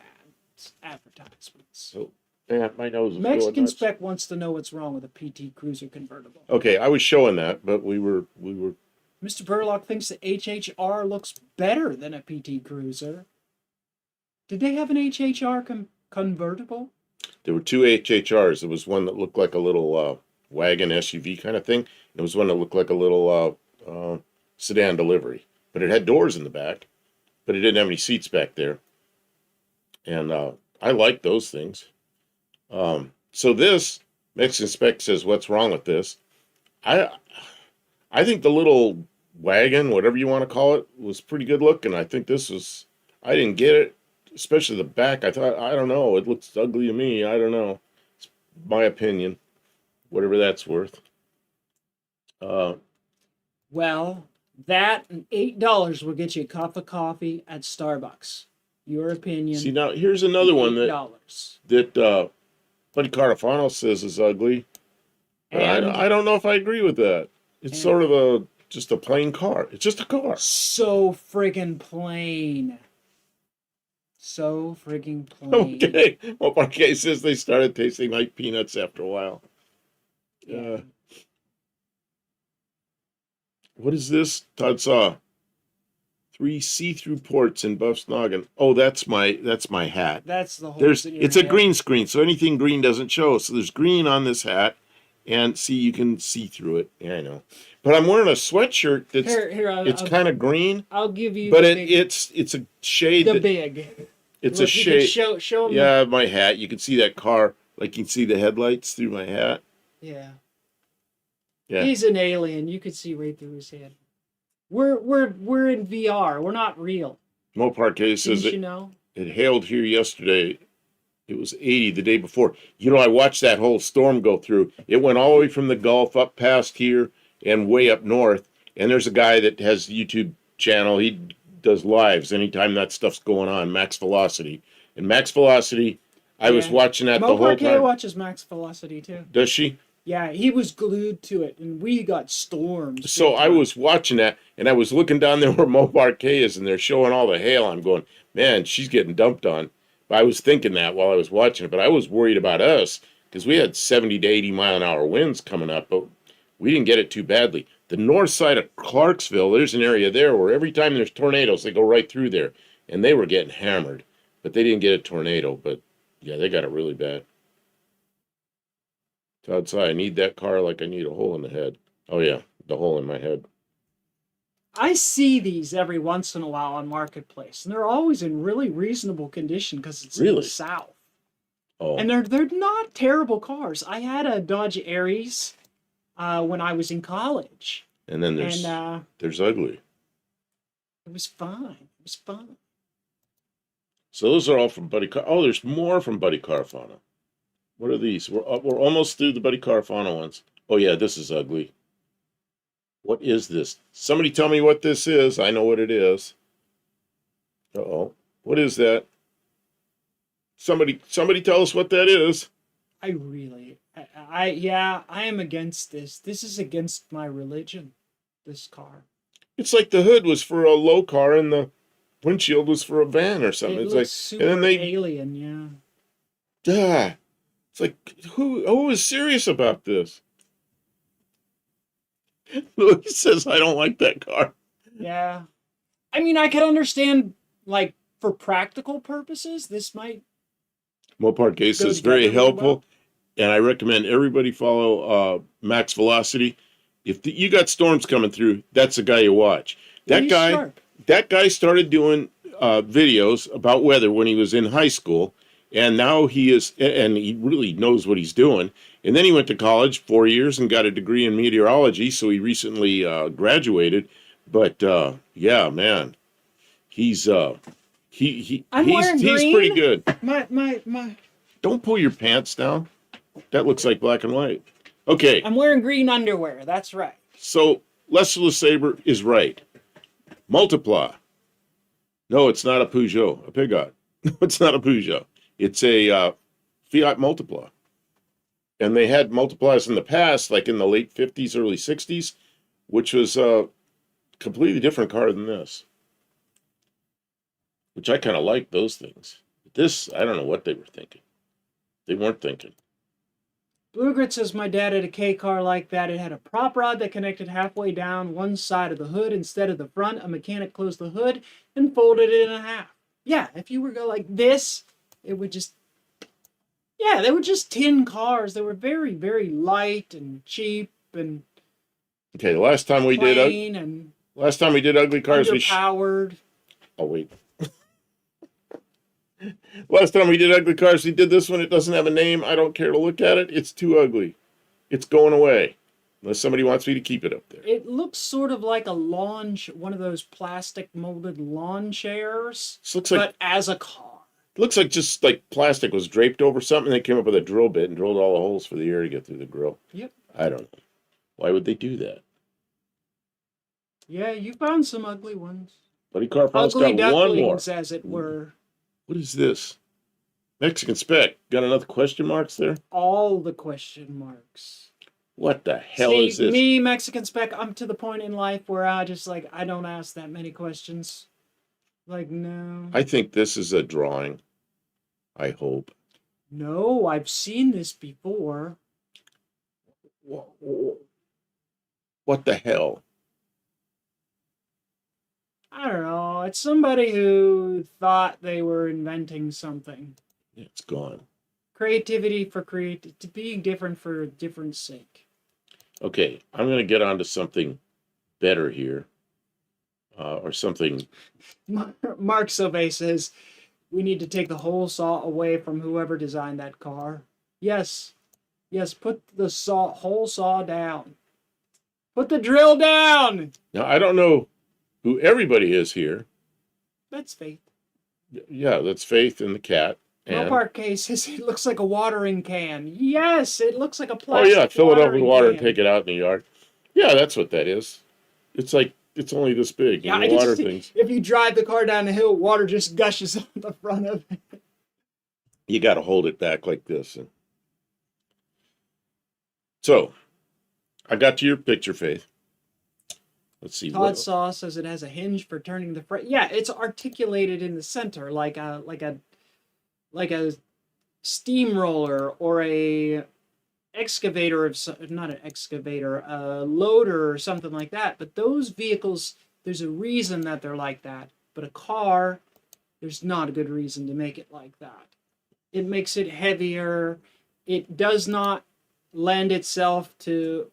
advertisements. So yeah, my nose is Mexican going nuts. Spec wants to know what's wrong with a PT Cruiser convertible. Okay, I was showing that, but we were Mr. Burlock thinks the HHR looks better than a PT Cruiser. Did they have an HHR convertible? there were two HHRs. There was one that looked like a little wagon SUV kind of thing. There was one that looked like a little sedan delivery, but it had doors in the back, but it didn't have any seats back there. And I like those things. So this Mexican Spec says, "What's wrong with this?" I I think the little wagon, whatever you want to call it, was pretty good looking. I think this was. I didn't get it, especially the back. I thought, I don't know, it looks ugly to me. I don't know. It's my opinion, whatever that's worth. Uh, Well, that and $8 will get you a cup of coffee at Starbucks. Your opinion. See, now here's another one $8. that Buddy Carafano says is ugly. But And I don't know if I agree with that. It's and- sort of just a plain car. It's just a car. so friggin' plain. So friggin' plain. Okay. Well, Parquet says they started tasting like peanuts after a while. Yeah. What is this? Todd saw 3 see-through ports in Buff's noggin. Oh, that's my hat. That's the whole. It's a green screen, so anything green doesn't show. So there's green on this hat, and see, you can see through it. Yeah, I know. But I'm wearing a sweatshirt that's it's kind of green, I'll give you. but the big, it's a shade. the big. It's Look, a you can shade. Show 'em Yeah, my hat. You can see that car, like you can see the headlights through my hat. Yeah. Yeah. He's an alien. You could see right through his head. We're in VR. We're not real. Mo Parquet says Didn't you know? it hailed here yesterday. It was 80 the day before. You know, I watched that whole storm go through. It went all the way from the Gulf up past here and way up north. And there's a guy that has a YouTube channel. He does lives anytime that stuff's going on, Max Velocity. And Max Velocity, I was Yeah. watching that Mo the whole Parquet time. watches Max Velocity too. Does she? Yeah, he was glued to it, and we got storms. So big I time. was watching that, and I was looking down there where Mo Parquet is, and they're showing all the hail. I'm going, man, she's getting dumped on. But I was thinking that while I was watching it, but I was worried about us because we had 70 to 80 mile an hour winds coming up, but we didn't get it too badly. The north side of Clarksville, there's an area there where every time there's tornadoes, they go right through there, and they were getting hammered, but they didn't get a tornado. But yeah, they got it really bad. Todd said, I need that car like I need a hole in the head. Oh yeah, the hole in my head. I see these every once in a while on Marketplace, and they're always in really reasonable condition because it's in Really? the South. Oh, And they're not terrible cars. I had a Dodge Aries when I was in college, and then and there's ugly. it was fine. It was fun. So those are all from Buddy Car. Oh, there's more from Buddy Carfano. What are these? We're almost through the Buddy Carfano ones. Oh yeah, this is ugly. What is this? Somebody tell me what this is. I know what it is. Uh-oh. What is that? Somebody tell us what that is. I am against this. This is against my religion. This car. It's like the hood was for a low car and the windshield was for a van or something. It It's looks like, super and then they, alien. Yeah. it's like, who is serious about this? Louis says, I don't like that car. Yeah. I mean, I could understand, like, for practical purposes, this might. Mopar Case is very together really helpful, and I recommend everybody follow Max Velocity. If you got storms coming through, that's the guy you watch. That He's guy, sharp. that guy started doing videos about weather when he was in high school, and now he is, and he really knows what he's doing. And then he went to college 4 years and got a degree in meteorology, so he recently graduated. But yeah, man, he's I'm he's wearing green. pretty good. My. Don't pull your pants down. That looks like black and white. Okay, I'm wearing green underwear. That's right. so Lester LeSabre is right. Multipla. No, it's not a Peugeot, a Peugeot. No, it's not a Peugeot. It's a Fiat Multipla. And they had Multiplas in the past, like in the late 50s, early 60s, which was a completely different car than this. Which I kind of like those things. But this, I don't know what they were thinking. They weren't thinking. Blue Grit says my dad had a K car like that. It had a prop rod that connected halfway down one side of the hood instead of the front. A mechanic closed the hood and folded it in half. Yeah, if you were go like this, it would just. Yeah, they were just tin cars. They were very, very light and cheap and Okay, the last time we did plain and ugly cars, underpowered. oh wait. Last time we did ugly cars, we did this one. It doesn't have a name. I don't care to look at it. It's too ugly. It's going away. Unless somebody wants me to keep it up there. It looks sort of like a one of those plastic molded lawn chairs, This looks like but as a car. looks like just like plastic was draped over something. They came up with a drill bit and drilled all the holes for the air to get through the grill. Yep. I don't know. Why would they do that? Yeah, you found some ugly ones. Buddy Carpal's Ugly got one more. ducklings, as it were. What is this? Mexican spec. Got another question marks there? All the question marks. What the hell See, is this? me, Mexican spec, I'm to the point in life where I just I don't ask that many questions. Like, no. I think this is a drawing. I hope. No, I've seen this before. What the hell? I don't know. It's somebody who thought they were inventing something. It's gone. Creativity for being different for different sake. Okay, I'm going to get on to something better here. Or something. Mark Silvey says, we need to take the whole saw away from whoever designed that car. Yes. Yes, put the whole saw down. Put the drill down! Now, I don't know who everybody is here. That's Faith. Yeah, that's Faith and the cat. And, Park case says it looks like a watering can. Yes, it looks like a oh, plastic yeah, fill it up with watering water and can. take it out in the yard. Yeah, that's what that is. It's like, it's only this big. Yeah, And I the can water see, things. if you drive the car down the hill, water just gushes on the front of it. You got to hold it back like this. So, I got to your picture, Faith. Let's see. Todd Saw says it has a hinge for turning the frame. Yeah, it's articulated in the center like a steamroller or a excavator of not an excavator, a loader or something like that. But those vehicles, there's a reason that they're like that. But a car, there's not a good reason to make it like that. It makes it heavier. It does not lend itself to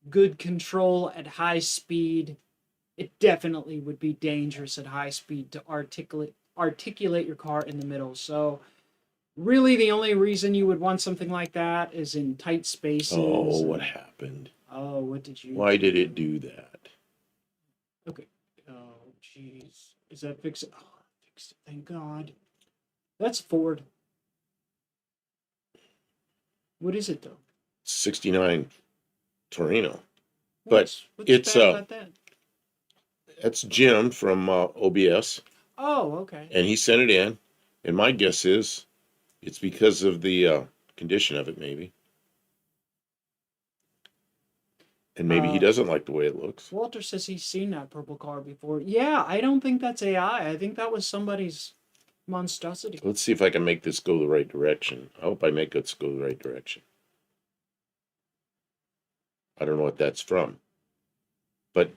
good control at high speed. It definitely would be dangerous at high speed to articulate your car in the middle. So really the only reason you would want something like that is in tight spaces. Oh, what happened? Oh, what did you... Why did it do that? Okay. Oh, jeez. Is that fixed? Oh, fixed it. Thank God. That's Ford. What is it, though? 69 Torino. But What's it's bad about that? that's Jim from OBS, Oh, okay. and he sent it in. And my guess is it's because of the condition of it, maybe. And maybe he doesn't like the way it looks. Walter says he's seen that purple car before. Yeah, I don't think that's AI. I think that was somebody's monstrosity. Let's see if I can make this go the right direction. I hope I make it go the right direction. I don't know what that's from. But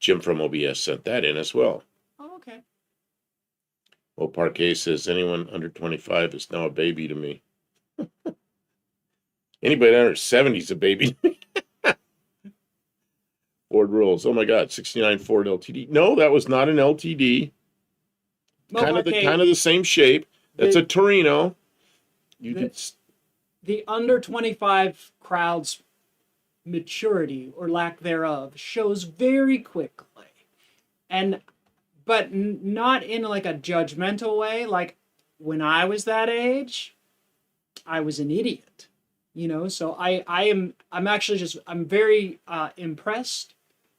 Jim from OBS sent that in as well. Oh, okay. Well, Parquet says anyone under 25 is now a baby to me. Anybody under 70 is a baby to me. Ford rules. Oh my God, 69 Ford LTD. No, that was not an LTD. Kind of the same shape. That's a Torino. The under 25 crowd's maturity or lack thereof shows very quickly, but not in like a judgmental way. Like when I was that age, I was an idiot, so I'm very impressed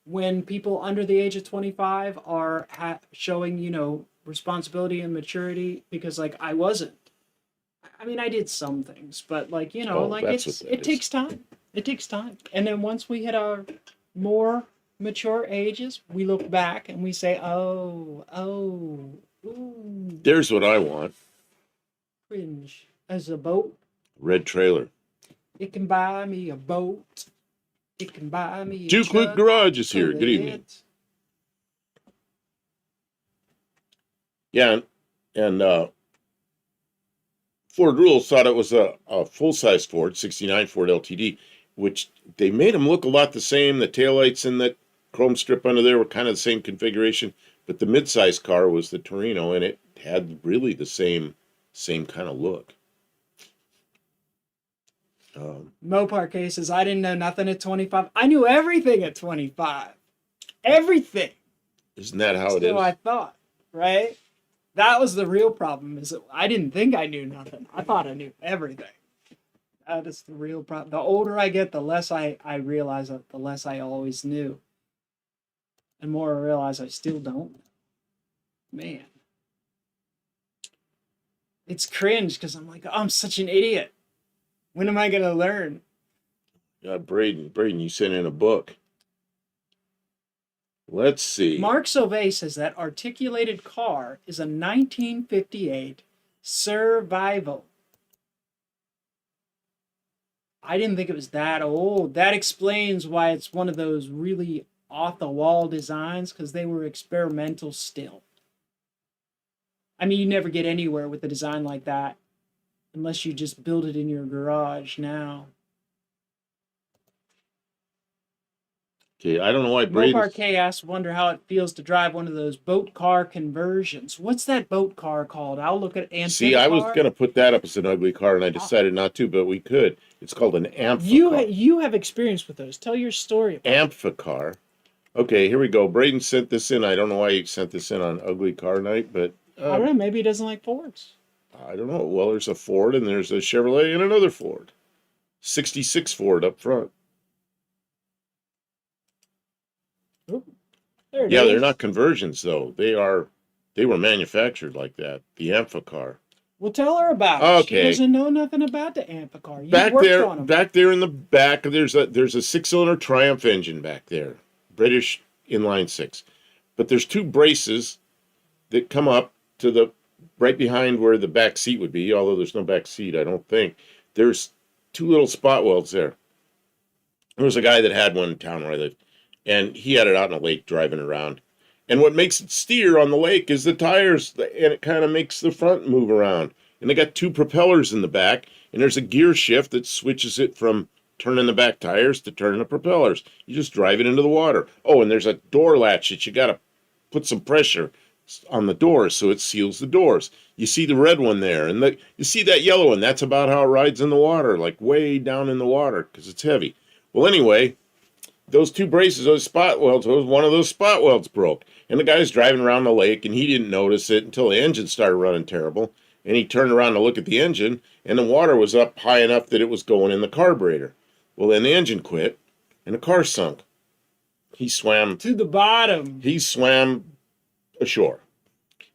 when people under the age of 25 are showing responsibility and maturity, because like I wasn't. I mean, I did some things, but like it takes time. It takes time. And then once we hit our more mature ages, we look back and we say, ooh. There's what I want. Cringe. As a boat. Red trailer. It can buy me a boat. It can buy me a Two Quick Garage is here. Good evening. Yeah, and Ford Rules thought it was a full-size Ford, 69 Ford LTD, which they made them look a lot the same. The taillights and that chrome strip under there were kind of the same configuration, but the mid-size car was the Torino, and it had really the same kind of look. Mopar K says, I didn't know nothing at 25. I knew everything at 25. Everything. Isn't that how it So is? I thought, right? That was the real problem, is that I didn't think I knew nothing. I thought I knew everything. That is the real problem. The older I get, the less I realize that the less I always knew. And more I realize I still don't know. Man. It's cringe because I'm like, oh, I'm such an idiot. When am I going to learn? Braden, you sent in a book. Let's see. Mark Sauvé says that articulated car is a 1958 Survival. I didn't think it was that old. That explains why it's one of those really off-the-wall designs, because they were experimental still. I mean, you never get anywhere with a design like that unless you just build it in your garage now. Okay, I don't know why Braden... Mopar K asks, wonder how it feels to drive one of those boat car conversions. What's that boat car called? I'll look at Amphicar. See, I was going to put that up as an ugly car, and I decided not to, but we could. It's called an Amphicar. You have experience with those. Tell your story. Amphicar. Okay, here we go. Braden sent this in. I don't know why he sent this in on Ugly Car Night, but... I don't know. Maybe he doesn't like Fords. I don't know. Well, there's a Ford, and there's a Chevrolet, and another Ford. 66 Ford up front. Ooh, there it Yeah, is. they're not conversions, though. They were manufactured like that. The Amphicar. Well, tell her about it. Okay. She doesn't know nothing about the Amphicar. You Back worked there, on them. back there in the back, there's a 6-cylinder Triumph engine back there, British inline six. But there's two braces that come up to the right behind where the back seat would be. Although there's no back seat, I don't think. There's two little spot welds there. There was a guy that had one in town where I lived, and he had it out in a lake driving around. And what makes it steer on the lake is the tires, and it kind of makes the front move around. And they got two propellers in the back, and there's a gear shift that switches it from turning the back tires to turning the propellers. You just drive it into the water. Oh, and there's a door latch that you got to put some pressure on the doors so it seals the doors. You see the red one there, and you see that yellow one. That's about how it rides in the water, like way down in the water, because it's heavy. Well, anyway, those two braces, those spot welds, one of those spot welds broke. And the guy's driving around the lake, and he didn't notice it until the engine started running terrible. And he turned around to look at the engine, and the water was up high enough that it was going in the carburetor. Well, then the engine quit, and the car sunk. He swam to the bottom. He swam ashore.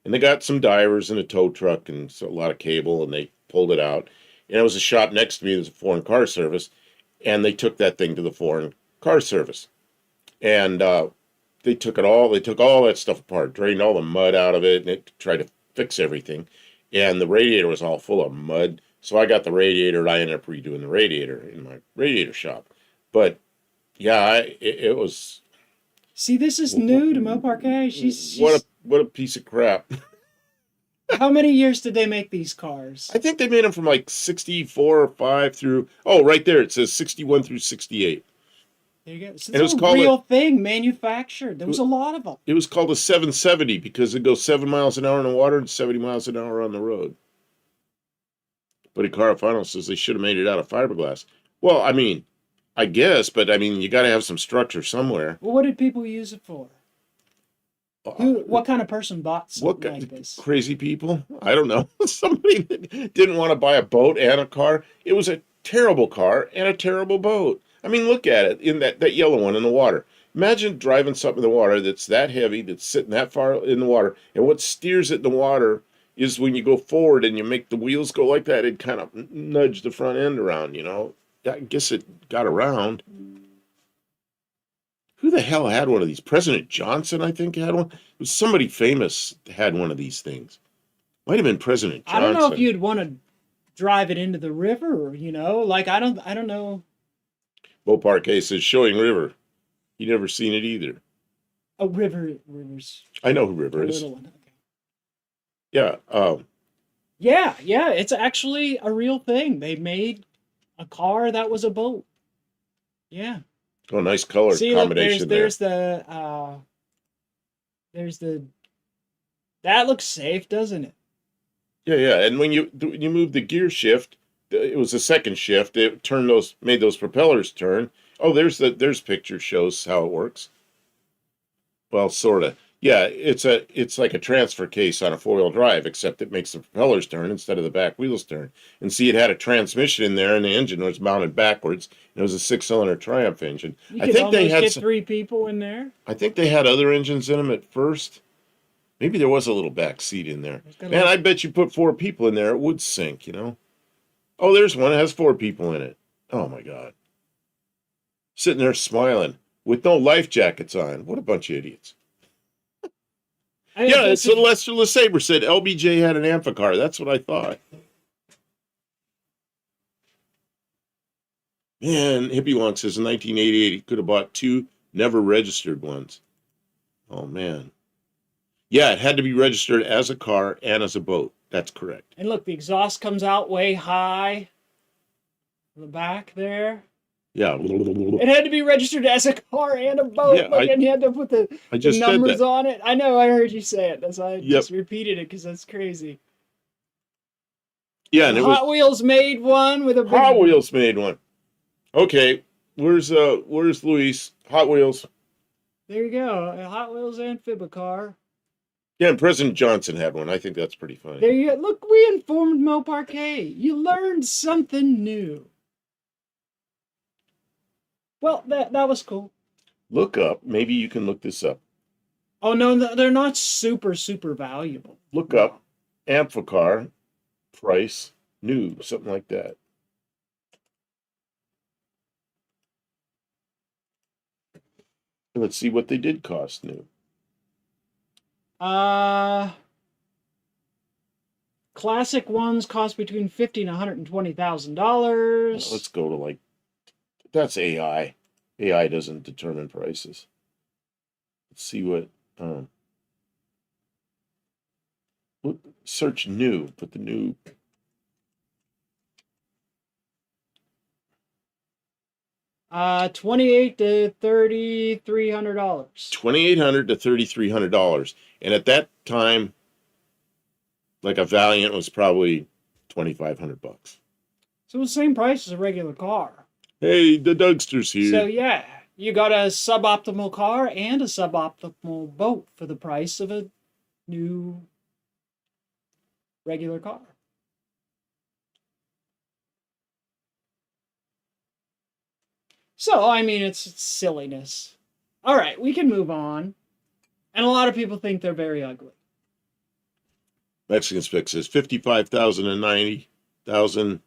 And they got some divers and a tow truck and a lot of cable, and they pulled it out. And it was a shop next to me. There's a foreign car service, and they took that thing to the foreign car service. And they took all that stuff apart, drained all the mud out of it, and it tried to fix everything. And the radiator was all full of mud. So I got the radiator, and I ended up redoing the radiator in my radiator shop. But yeah, it was. See, this is new to Mopar K. She's what a piece of crap. How many years did they make these cars? I think they made them from like 64 or 5 through. Oh, right there it says 61 through 68. There you go. So and it was a called real thing, manufactured. There was a lot of them. It was called a 770 because it goes 7 miles an hour in the water and 70 miles an hour on the road. But Carafano says they should have made it out of fiberglass. Well, I mean, I guess, but I mean, you got to have some structure somewhere. Well, what did people use it for? What kind of person bought something like this? Crazy people? I don't know. Somebody that didn't want to buy a boat and a car. It was a terrible car and a terrible boat. I mean, look at it, in that yellow one in the water. Imagine driving something in the water that's that heavy, that's sitting that far in the water, and what steers it in the water is when you go forward and you make the wheels go like that, it kind of nudge the front end around, you know. I guess it got around. Who the hell had one of these? President Johnson, I think, had one. It was somebody famous had one of these things. Might have been President Johnson. I don't know if you'd want to drive it into the river, you know. Like I don't know. Bo Parquet says showing River. You never seen it either. Oh, Rivers. I know who River is. Little one. Okay. Yeah. Yeah. It's actually a real thing. They made a car that was a boat. Yeah. Oh, nice color See, combination look, there's the That looks safe, doesn't it? Yeah. And when you move the gear shift, it was the second shift. It made those propellers turn. Oh, there's picture shows how it works. Well, sorta. Yeah, it's like a transfer case on a four-wheel drive, except it makes the propellers turn instead of the back wheels turn. And see, it had a transmission in there, and the engine was mounted backwards. And it was a six-cylinder Triumph engine. You I could think they almost had get 3 people in there. I think they had other engines in them at first. Maybe there was a little back seat in there. It's got a Man, little- I bet you put 4 people in there, it would sink. Oh, there's one that has 4 people in it. Oh my God. Sitting there smiling with no life jackets on. What a bunch of idiots. I Yeah, guess so Lester LeSabre said LBJ had an Amphicar. That's what I thought. Man, Hippie Wonk says in 1988 he could have bought 2 never registered ones. Oh, man. Yeah, it had to be registered as a car and as a boat. That's correct. And look, the exhaust comes out way high. In the back there. Yeah. It had to be registered as a car and a boat. Yeah, and you had to put the just said numbers that. on it. I know, I heard you say it. That's why I Yep. just repeated it because that's crazy. Yeah, and it was Hot Wheels made one with a big... Hot Wheels made one. Okay, where's Luis? Hot Wheels. There you go. A Hot Wheels amphibicar. Yeah, and President Johnson had one. I think that's pretty funny. There you go. Look, we informed Mo Parquet. You learned something new. Well, that was cool. Look up. Maybe you can look this up. Oh, no, they're not super, super valuable. Look up Amphicar price new, something like that. Let's see what they did cost new. Classic ones cost between $50,000 and $120,000. Let's go to that's AI. AI doesn't determine prices. Let's see what search new. Put the new. $2,800 to $3,300. $2,800 to $3,300, and at that time, like a Valiant was probably $2,500. So the same price as a regular car. Hey, the Dougster's here. So yeah, you got a suboptimal car and a suboptimal boat for the price of a new regular car. So, I mean, it's silliness. All right, we can move on. And a lot of people think they're very ugly. Mexican Spec says 55,000 and 90,000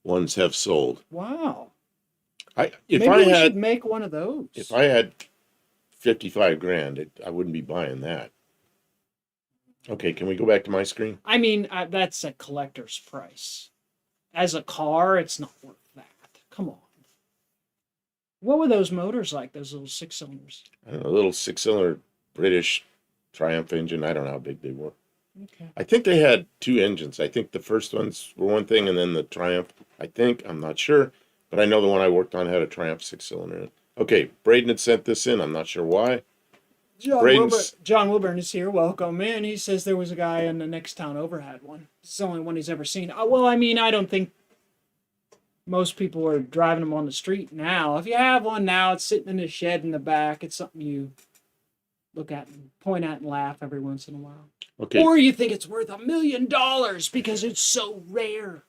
ones have sold. Wow. If Maybe I we had should make one of those. if I had 55 grand, I wouldn't be buying that. Okay, can we go back to my screen? I mean, that's a collector's price. As a car, it's not worth that. Come on. What were those motors like, those little 6-cylinders? I don't know, a little 6-cylinder British Triumph engine. I don't know how big they were. Okay. I think they had 2 engines. I think the first ones were one thing, and then the Triumph, I'm not sure. But I know the one I worked on had a Triumph 6-cylinder in it. Okay, Braden had sent this in. I'm not sure why. John Wilburn is here. Welcome in. He says there was a guy in the next town over had one. It's the only one he's ever seen. Well, I mean, I don't think most people are driving them on the street now. If you have one now, it's sitting in a shed in the back. It's something you look at and point at and laugh every once in a while. Okay. Or you think it's worth $1 million because it's so rare.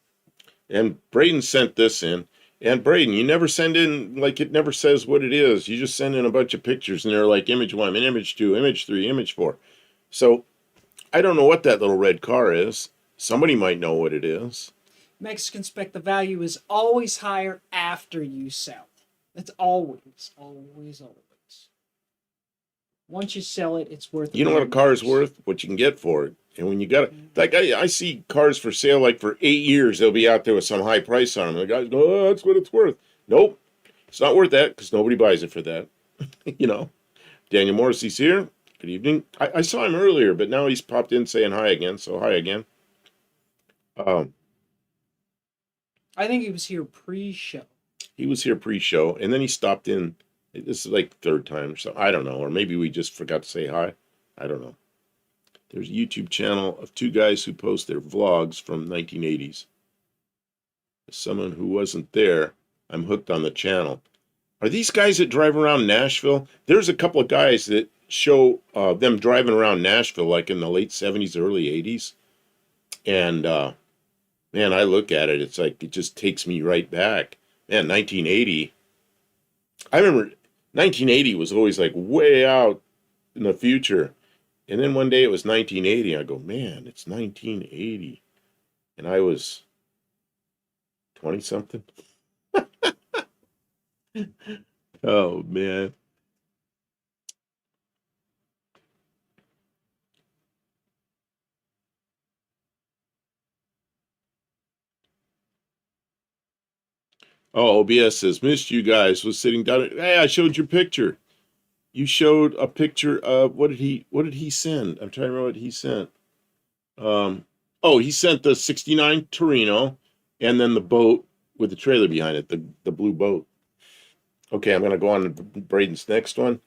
And Braden sent this in. And Braden, you never send in, it never says what it is. You just send in a bunch of pictures, and they're like image 1, image 2, image 3, image 4. So I don't know what that little red car is. Somebody might know what it is. Mexican Spec, the value is always higher after you sell. It's always. Once you sell it, it's worth. You know what a car is worth? What you can get for it. And when you got it, I see cars for sale, for 8 years, they'll be out there with some high price on them. The guys go, oh, that's what it's worth. Nope. It's not worth that because nobody buys it for that. Daniel Morrissey's here. Good evening. I saw him earlier, but now he's popped in saying hi again. So hi again. I think he was here pre-show. He was here pre-show, and then he stopped in. This is third time or so. I don't know. Or maybe we just forgot to say hi. I don't know. There's a YouTube channel of two guys who post their vlogs from 1980s. As someone who wasn't there, I'm hooked on the channel. Are these guys that drive around Nashville? There's a couple of guys that show them driving around Nashville like in the late 70s, early 80s. And man, I look at it, it's like it just takes me right back. Man, 1980. I remember 1980 was always like way out in the future. And then one day it was 1980. I go, man, it's 1980. And I was 20 something. Oh, man. Oh, OBS says, missed you guys, was sitting down. Hey, I showed your picture. You showed a picture of, what did he send? I'm trying to remember what he sent. He sent the 69 Torino and then the boat with the trailer behind it, the blue boat. Okay, I'm going to go on to Braden's next one.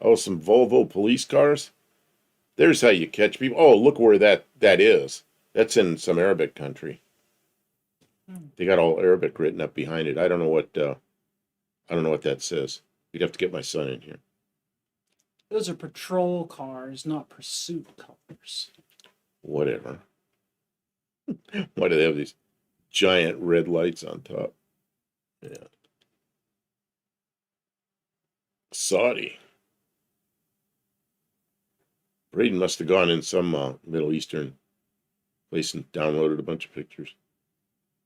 Oh, some Volvo police cars. There's how you catch people. Oh, look where that is. That's in some Arabic country. They got all Arabic written up behind it. I don't know what that says. We'd have to get my son in here. Those are patrol cars, not pursuit cars. Whatever. Why do they have these giant red lights on top? Yeah. Saudi. Braden must have gone in some Middle Eastern place and downloaded a bunch of pictures.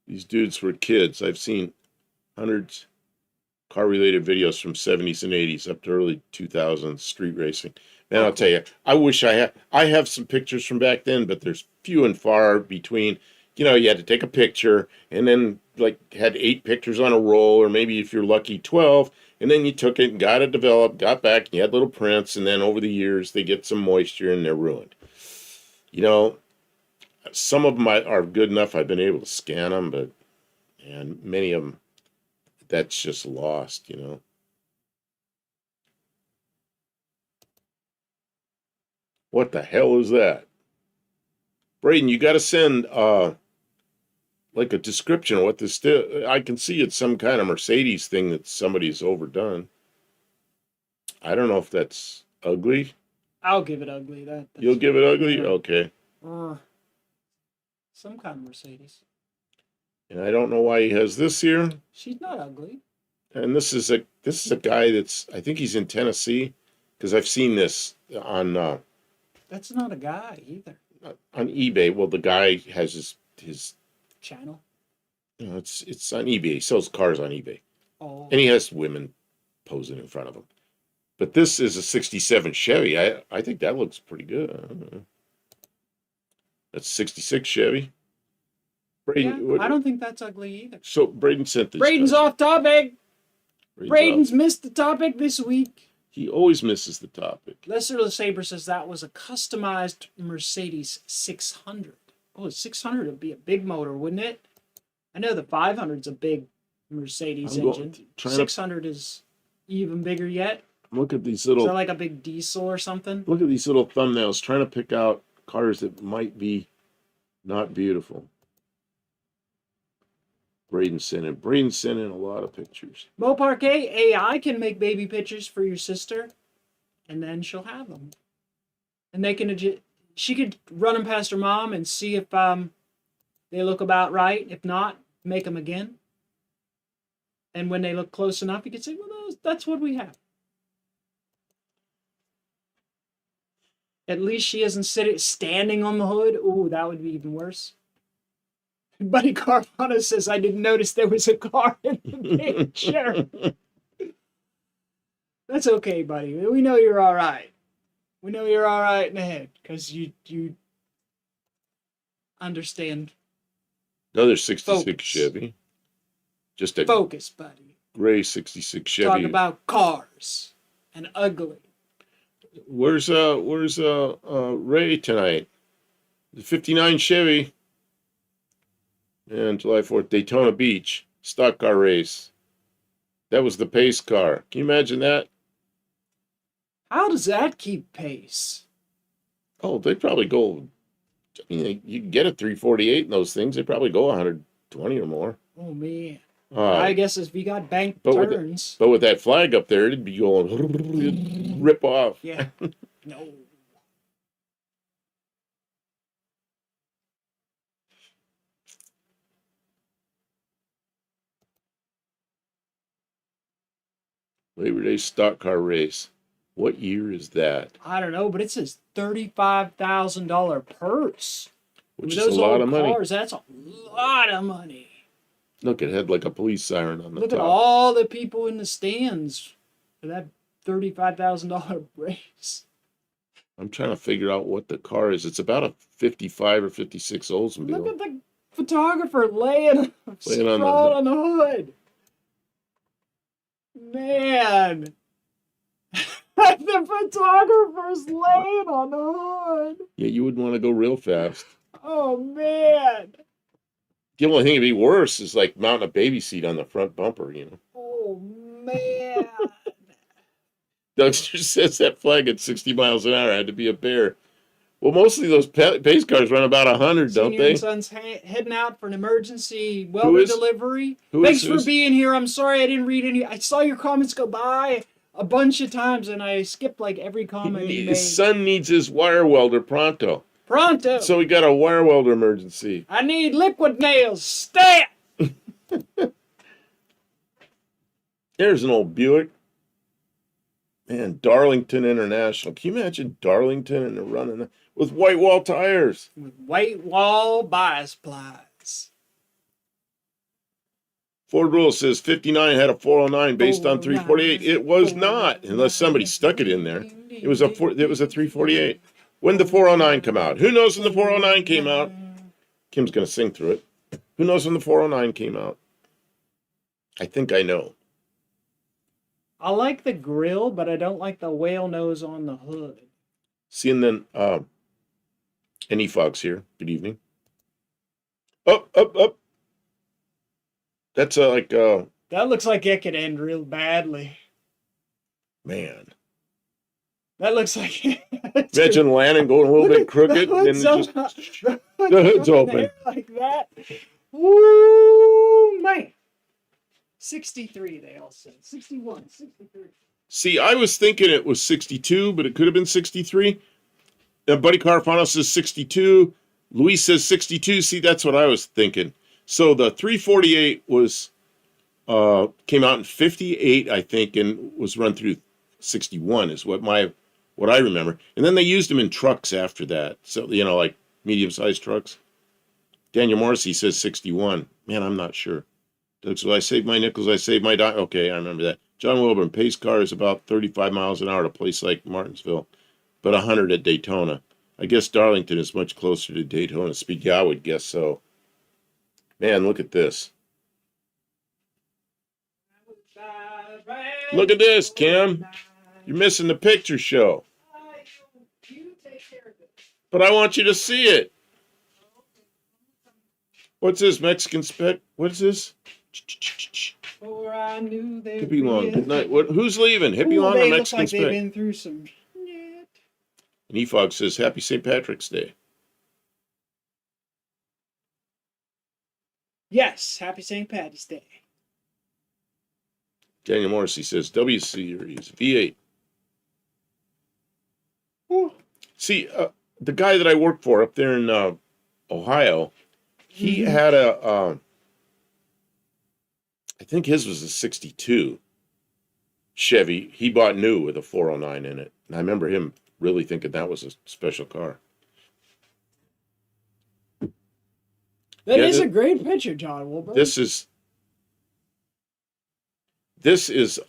These dudes were kids. I've seen hundreds car-related videos from 70s and 80s up to early 2000s street racing. Man, I'll tell you, I wish I have some pictures from back then, but there's few and far between. You know, you had to take a picture and then like had 8 pictures on a roll, or maybe if you're lucky 12, and then you took it and got it developed, got back, and you had little prints, and then over the years they get some moisture and they're ruined. You know, some of them are good enough I've been able to scan them, but and many of them, that's just lost, you know. What the hell is that? Braden, you got to send like a description of what this is. I can see it's some kind of Mercedes thing that somebody's overdone. I don't know if that's ugly. I'll give it ugly. You'll give it ugly? Yeah. Okay. Some kind of Mercedes. And I don't know why he has this here. She's not ugly. And this is a guy that's, I think he's in Tennessee, because I've seen this on That's not a guy either. on eBay. Well, the guy has his Channel. you know, it's on eBay. He sells cars on eBay. Oh. And he has women posing in front of him. But this is a 67 Chevy. I think that looks pretty good. I don't know. That's 66 Chevy. Braden, I don't think that's ugly either. So Braden sent this. Braden's off topic. Braden's missed the topic this week. He always misses the topic. Lester LeSabre says that was a customized Mercedes 600. Oh, 600 would be a big motor, wouldn't it? I know the 500's a big Mercedes engine. 600 is even bigger yet. Look at these Is little. that like a big diesel or something? Look at these little thumbnails trying to pick out cars that might be not beautiful. Braden sent in a lot of pictures. Mopar K, AI can make baby pictures for your sister, and then she'll have them. And they can she could run them past her mom and see if they look about right. If not, make them again. And when they look close enough, you can say, well, that's what we have. At least she isn't standing on the hood. Ooh, that would be even worse. Buddy Carvana says, I didn't notice there was a car in the picture. That's okay, buddy. We know you're all right. We know you're all right in the head because you understand. Another 66 Focus. Chevy. Just a Focus, buddy. gray 66 Chevy. Talk about cars and ugly. Where's Ray tonight? The 59 Chevy. And July 4th, Daytona Beach, stock car race. That was the pace car. Can you imagine that? How does that keep pace? Oh, they probably go. I mean, you can get a 348 in those things. They probably go 120 or more. Oh man. Uh, I guess if we got bank but turns. with that flag up there, it'd be going it'd rip off. Yeah. No. Labor Day stock car race. What year is that? I don't know, but it says $35,000 purse. Which With is a those lot old of money. cars, that's a lot of money. Look, it had like a police siren on the Look top. at all the people in the stands for that $35,000 race. I'm trying to figure out what the car is. It's about a 55 or 56 Oldsmobile. Look at the photographer laying sprawled on the hood. Man. The photographer's laying on the hood. Yeah, you wouldn't want to go real fast. Oh, man. The only thing that'd be worse is like mounting a baby seat on the front bumper, you know. Oh, man. Dougster says that flag at 60 miles an hour had to be a bear. Well, mostly those pace cars run about 100, don't Senior they? and Son's heading out for an emergency welder delivery. Thanks for being here. I'm sorry I didn't read any. I saw your comments go by a bunch of times, and I skipped like every comment you made. His son needs his wire welder pronto. Pronto. So we got a wire welder emergency. I need liquid nails. Stat. There's an old Buick. Man, Darlington International. Can you imagine Darlington and running with white wall tires? With white wall bias plies. Ford Rule says 59 had a 409 based on 348. It was not, unless somebody stuck it in there. It was a 348. When did the 409 come out? Who knows when the 409 came out? Kim's going to sing through it. Who knows when the 409 came out? I think I know. I like the grill, but I don't like the whale nose on the hood. See, and then, Annie Fox here. Good evening. Up. That's like, that looks like it could end real badly. Man. That looks like Imagine landing going a little bit crooked. The hood's open. Like that. Woo, man. 63, they all said. 61, 63. See, I was thinking it was 62, but it could have been 63. Buddy Carfano says 62. Luis says 62. See, that's what I was thinking. So the 348 was came out in 58, I think, and was run through 61 is what I remember. And then they used them in trucks after that. So, like medium-sized trucks. Daniel Morrissey says 61. Man, I'm not sure. So I saved my nickels, I saved my dime. Okay, I remember that. John Wilburn, pace car is about 35 miles an hour at a place like Martinsville, but 100 at Daytona. I guess Darlington is much closer to Daytona speed. Yeah, I would guess so. Man, look at this. Look at this, Kim. You're missing the picture show. But I want you to see it. What's this, Mexican spec? What's this? Hippie Lawn. Good night. Who's leaving? Hippie Lawn or Mexican spec? They've been through some shit. And Efog says, Happy St. Patrick's Day. Yes, Happy St. Patty's Day. Daniel Morrissey says, W Series, V8. Ooh. See, the guy that I work for up there in Ohio, he had I think his was a 62 Chevy. He bought new with a 409 in it. And I remember him really thinking that was a special car. That is a great picture, John Wilbur. This is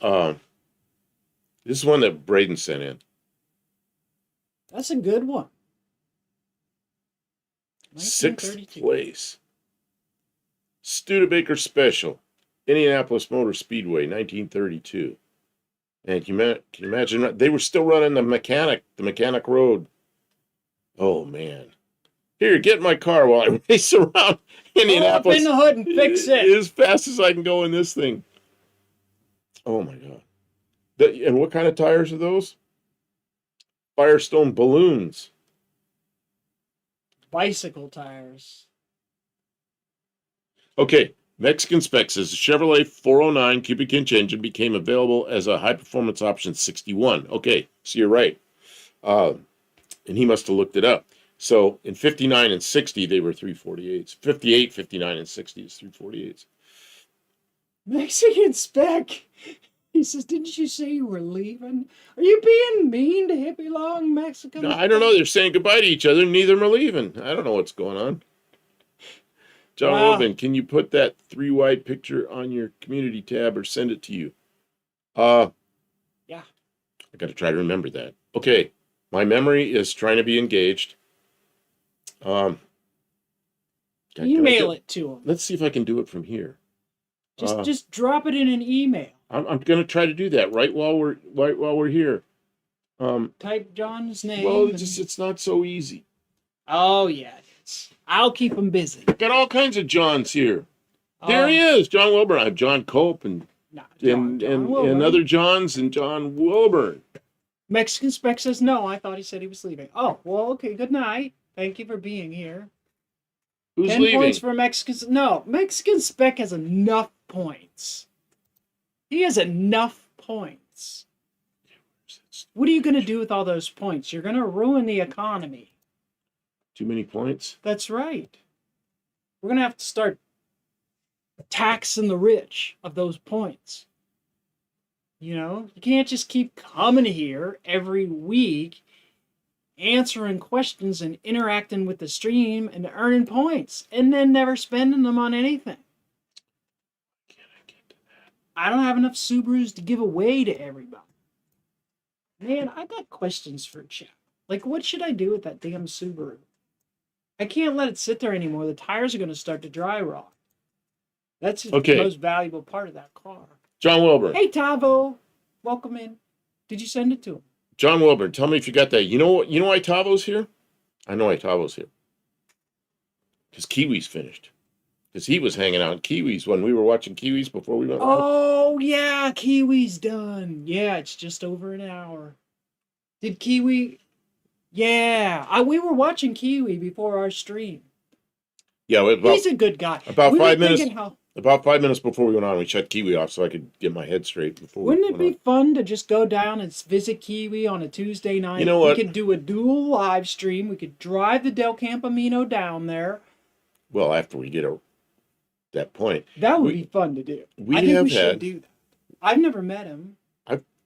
one that Braden sent in. That's a good one. 6th place. Studebaker Special, Indianapolis Motor Speedway, 1932. And can you imagine? They were still running the mechanic road. Oh, man. Here, get in my car while I race around Indianapolis. Up in the hood and fix it. As fast as I can go in this thing. Oh, my God. And what kind of tires are those? Firestone balloons. bicycle tires. Okay, Mexican specs says the Chevrolet 409 cubic inch engine became available as a high performance option 61. Okay, so you're right. And he must have looked it up. So in 59 and 60, they were 348s. 58, 59, and 60 is 348s. Mexican spec. He says, didn't you say you were leaving? Are you being mean to Hippie Long, Mexican? No, I don't know. They're saying goodbye to each other. Neither of them are leaving. I don't know what's going on. John Wow. Wilvin, can you put that 3-wide picture on your community tab or send it to you? Yeah. I got to try to remember that. Okay. My memory is trying to be engaged. Email it to him. Let's see if I can do it from here. Just drop it in an email. I'm going to try to do that right while we're here. Type John's name. Well, it's not so easy. Oh yeah, I'll keep him busy. Got all kinds of Johns here. There he is, John Wilburn. I have John Cope and other Johns and John Wilburn. Mexican Spec says no. I thought he said he was leaving. Oh, well, okay. Good night. Thank you for being here. Who's 10 leaving? points for Mexican. No, Mexican Spec has enough points. He has enough points. What are you going to do with all those points? You're going to ruin the economy. Too many points? That's right. We're going to have to start taxing the rich of those points. You know, you can't just keep coming here every week, answering questions and interacting with the stream and earning points, and then never spending them on anything. Can I get to that? I don't have enough Subarus to give away to everybody. Man, I got questions for chat. Like, what should I do with that damn Subaru? I can't let it sit there anymore. The tires are going to start to dry rot. That's the most valuable part of that car. John Wilburn. Hey, Tavo. Welcome in. Did you send it to him? John Wilburn, tell me if you got that. You know why Tavo's here? I know why Tavo's here. Because Kiwi's finished. Because he was hanging out in Kiwi's when we were watching Kiwi's before we went. Oh, yeah. Kiwi's done. Yeah, it's just over an hour. Did Kiwi... Yeah. We were watching Kiwi before our stream. Yeah, he's a good guy. About 5 minutes. About 5 minutes before we went on, we shut Kiwi off so I could get my head straight before. Wouldn't it be fun to just go down and visit Kiwi on a Tuesday night? You know what? We could do a dual live stream. We could drive the Del Campamino down there. Well, after we get that point, that would be fun to do. I think we should do that. I've never met him.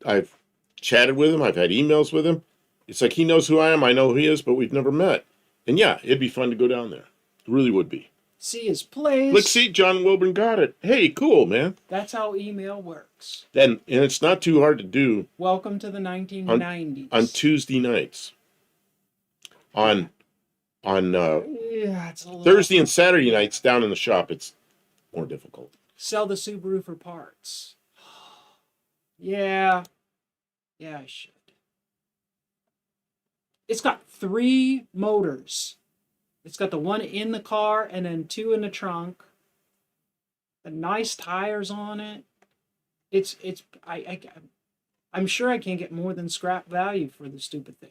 I've chatted with him. I've had emails with him. It's like he knows who I am. I know who he is, but we've never met. And yeah, it'd be fun to go down there. It really would be. See his place. Look, see, John Wilburn got it. Hey, cool, man. That's how email works. And it's not too hard to do. Welcome to the 1990s. On Tuesday nights. On Thursday and Saturday nights down in the shop, it's more difficult. Sell the Subaru for parts. Yeah. Yeah, I should. It's got 3 motors. It's got the one in the car and then 2 in the trunk. The nice tires on it. I'm sure I can't get more than scrap value for the stupid thing.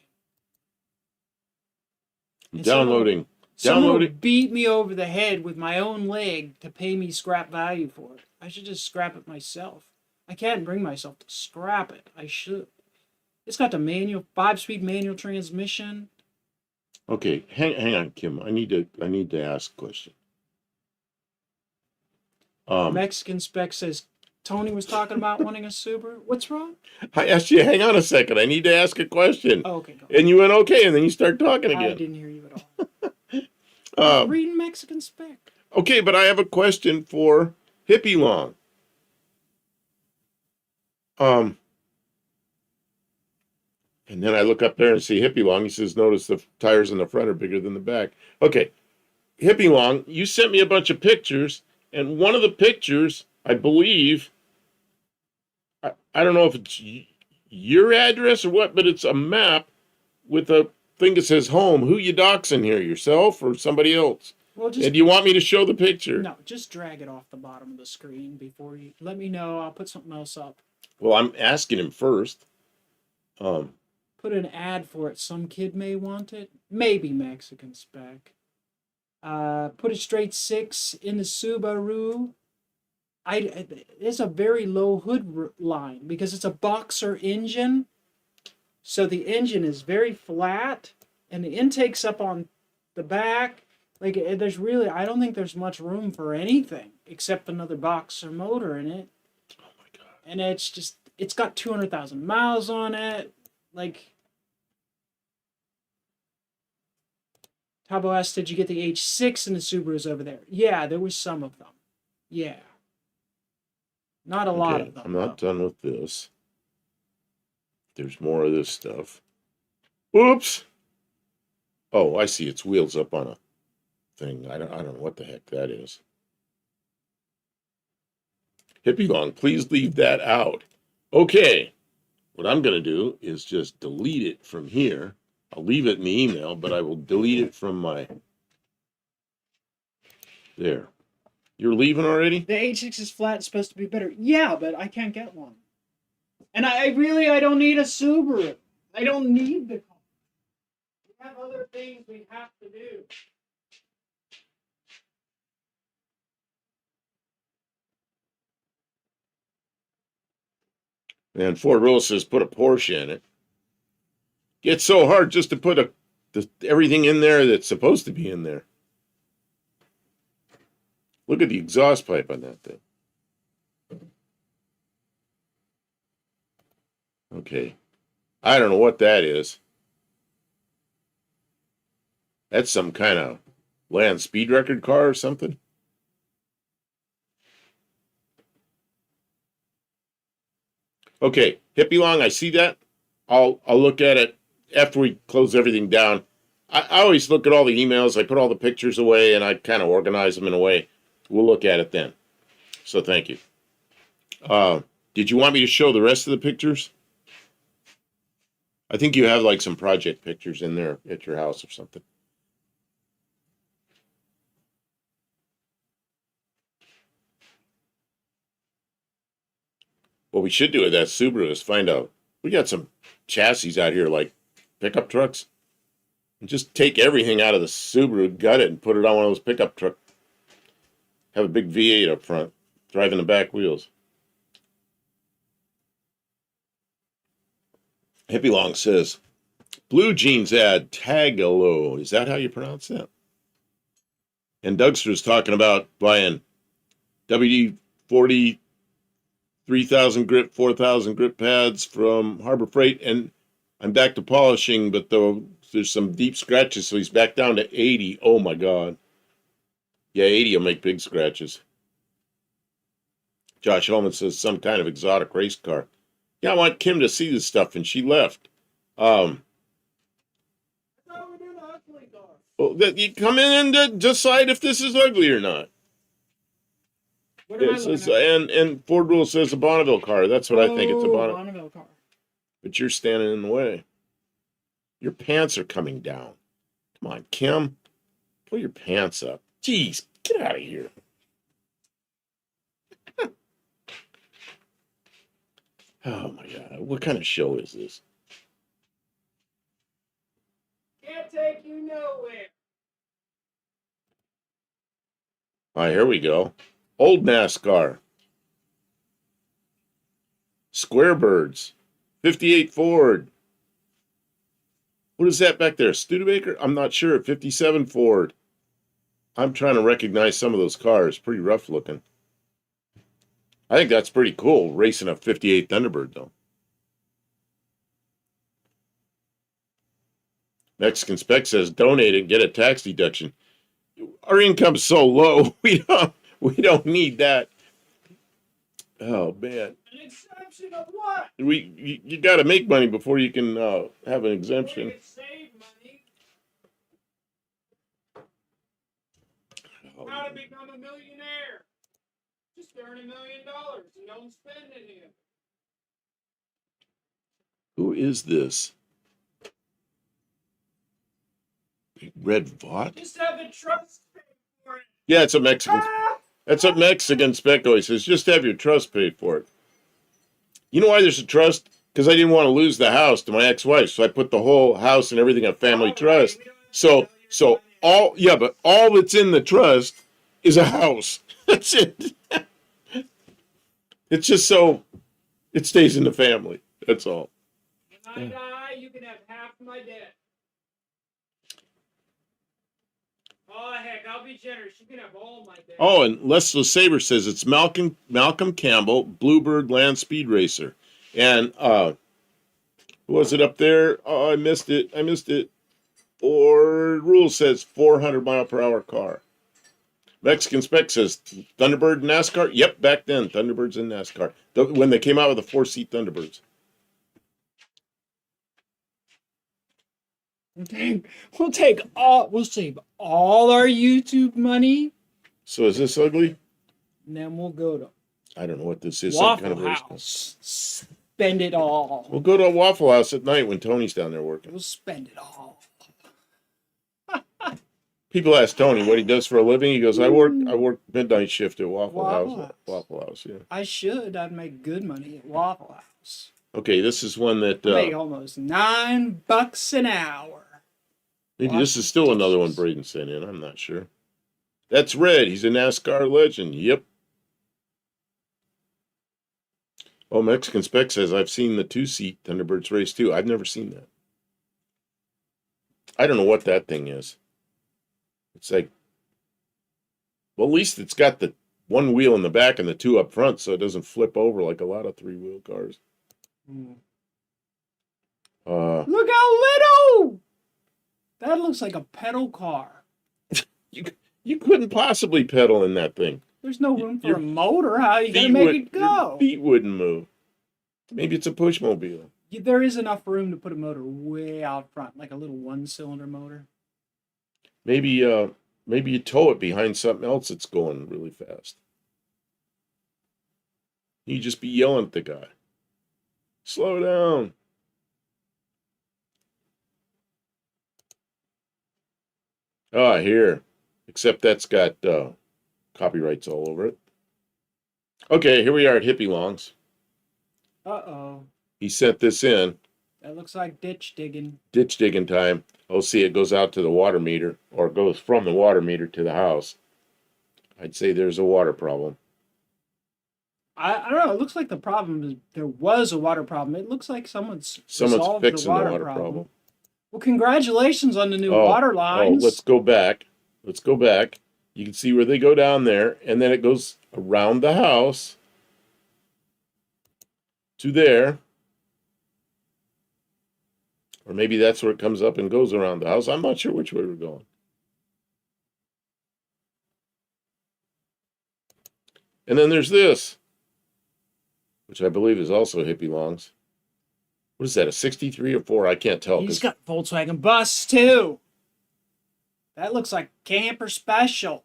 Downloading. Someone beat me over the head with my own leg to pay me scrap value for it. I should just scrap it myself. I can't bring myself to scrap it. I should. It's got the 5-speed manual transmission. Okay, hang on, Kim. I need to ask a question. Mexican Spec says Tony was talking about wanting a Subaru. What's wrong? I asked you, hang on a second. I need to ask a question. Oh, okay, go. And you went okay, and then you start talking again. I didn't hear you at all. I'm reading Mexican Spec. Okay, but I have a question for Hippie Long. And then I look up there and see Hippie Long. He says, notice the tires in the front are bigger than the back. Okay, Hippie Long, you sent me a bunch of pictures, and one of the pictures, I believe, I don't know if it's your address or what, but it's a map with a thing that says home. Who you doxing here, yourself or somebody else? Well, and do you want me to show the picture? No, just drag it off the bottom of the screen before you let me know. I'll put something else up. Well, I'm asking him first. Put an ad for it. Some kid may want it. Maybe Mexican Spec. put a straight 6 in the Subaru. It's a very low hood line because it's a boxer engine. So the engine is very flat and the intake's up on the back. Like there's really, I don't think there's much room for anything except another boxer motor in it. Oh my God. And it's got 200,000 miles on it. Like, Tabo asked, did you get the H6 in the Subarus over there? Yeah, there was some of them. Yeah. Not a lot of them. I'm not done with this. There's more of this stuff. Oops. Oh, I see. It's wheels up on a thing. I don't know what the heck that is. Hippie Long, please leave that out. Okay. What I'm going to do is just delete it from here. I'll leave it in the email, but I will delete it from my... There. You're leaving already? The H6 is flat, it's supposed to be better. Yeah, but I can't get one. And I don't need a Subaru. I don't need the car. We have other things we have to do. And Ford Rose says put a Porsche in it. It's so hard just to put everything in there that's supposed to be in there. Look at the exhaust pipe on that thing. Okay. I don't know what that is. That's some kind of land speed record car or something. Okay, Hippie Long, I see that. I'll look at it after we close everything down. I always look at all the emails. I put all the pictures away and I kind of organize them in a way. We'll look at it then. So thank you. Did you want me to show the rest of the pictures? I think you have like some project pictures in there at your house or something. What we should do with that Subaru is find out. We got some chassis out here like pickup trucks. And just take everything out of the Subaru, gut it, and put it on one of those pickup trucks. Have a big V8 up front, driving the back wheels. Hippie Long says, Blue Jeans ad Tagalo. Is that how you pronounce that? And Dougster's talking about buying WD-40 3,000 grip, 4,000 grip pads from Harbor Freight. And I'm back to polishing, but there's some deep scratches, so he's back down to 80. Oh, my God. Yeah, 80 will make big scratches. Josh Holman says some kind of exotic race car. Yeah, I want Kim to see this stuff, and she left. Well, you come in and decide if this is ugly or not. And Ford Rule says a Bonneville car. That's what I think. It's a Bonneville car. But you're standing in the way. Your pants are coming down. Come on, Kim. Pull your pants up. Jeez, get out of here. Oh, my God. What kind of show is this? Can't take you nowhere. All right, here we go. Old NASCAR. Square Birds. 58 Ford. What is that back there? Studebaker? I'm not sure. 57 Ford. I'm trying to recognize some of those cars. Pretty rough looking. I think that's pretty cool, racing a 58 Thunderbird, though. Mexican Spec says, donate and get a tax deduction. Our income's so low, we don't need that. Oh, man. An exemption of what? You got to make money before you can have an exemption. Save money. How to become a millionaire? Just earn $1 million and don't spend any of it. Who is this? Red Vought? Just have a trust paid for it. Yeah, it's a Mexican. That's what Mexican Spec always says. Just have your trust paid for it. You know why there's a trust? Because I didn't want to lose the house to my ex-wife, so I put the whole house and everything on family trust. So but all that's in the trust is a house. That's it. It's just so it stays in the family. That's all. When I die, you can have half my debt. Oh, heck, I'll be generous. You can have all my debt. Oh, and Leslie Saber says it's Malcolm Campbell, Bluebird Land Speed Racer. And who was it up there? Oh, I missed it. Or rule says 400-mile-per-hour car. Mexican Spec says Thunderbird NASCAR. Yep, back then Thunderbirds in NASCAR. When they came out with the 4-seat Thunderbirds. We'll save all our YouTube money, So is this ugly? and then we'll go to I don't know what this is. Some kind Waffle of race car. House. Spend it all. We'll go to a Waffle House at night when Tony's down there working. We'll spend it all. People ask Tony what he does for a living. He goes, I work midnight shift at Waffle House. Waffle House, yeah. I'd make good money at Waffle House. Okay, this is one that Make almost $9 an hour. maybe this is still another one Braden sent in. I'm not sure. That's Red. He's a NASCAR legend. Yep. Oh, Mexican Spec says I've seen the 2-seat Thunderbirds race too. I've never seen that. I don't know what that thing is. It's like, well, at least it's got the one wheel in the back and the 2 up front, so it doesn't flip over like a lot of 3-wheel cars. Look how little! That looks like a pedal car. You couldn't possibly pedal in that thing. There's no room for a motor. How are you going to make it go? Your feet wouldn't move. Maybe it's a pushmobile. There is enough room to put a motor way out front, like a little 1-cylinder motor. Maybe you tow it behind something else that's going really fast. You just be yelling at the guy. Slow down. Ah, here. Except that's got copyrights all over it. Okay, here we are at Hippie Long's. Uh-oh. He sent this in. That looks like ditch digging. Ditch digging time. Oh, see, it goes out to the water meter, or it goes from the water meter to the house. I'd say there's a water problem. I don't know. It looks like the problem is there was a water problem. It looks like someone's solved fixing the water problem. Well, congratulations on the new water lines. Oh, let's go back. You can see where they go down there, and then it goes around the house to there. Or maybe that's where it comes up and goes around the house. I'm not sure which way we're going. And then there's this, which I believe is also Hippie Long's. What is that, a 63 or 4? I can't tell. He's got Volkswagen Bus, too. That looks like camper special.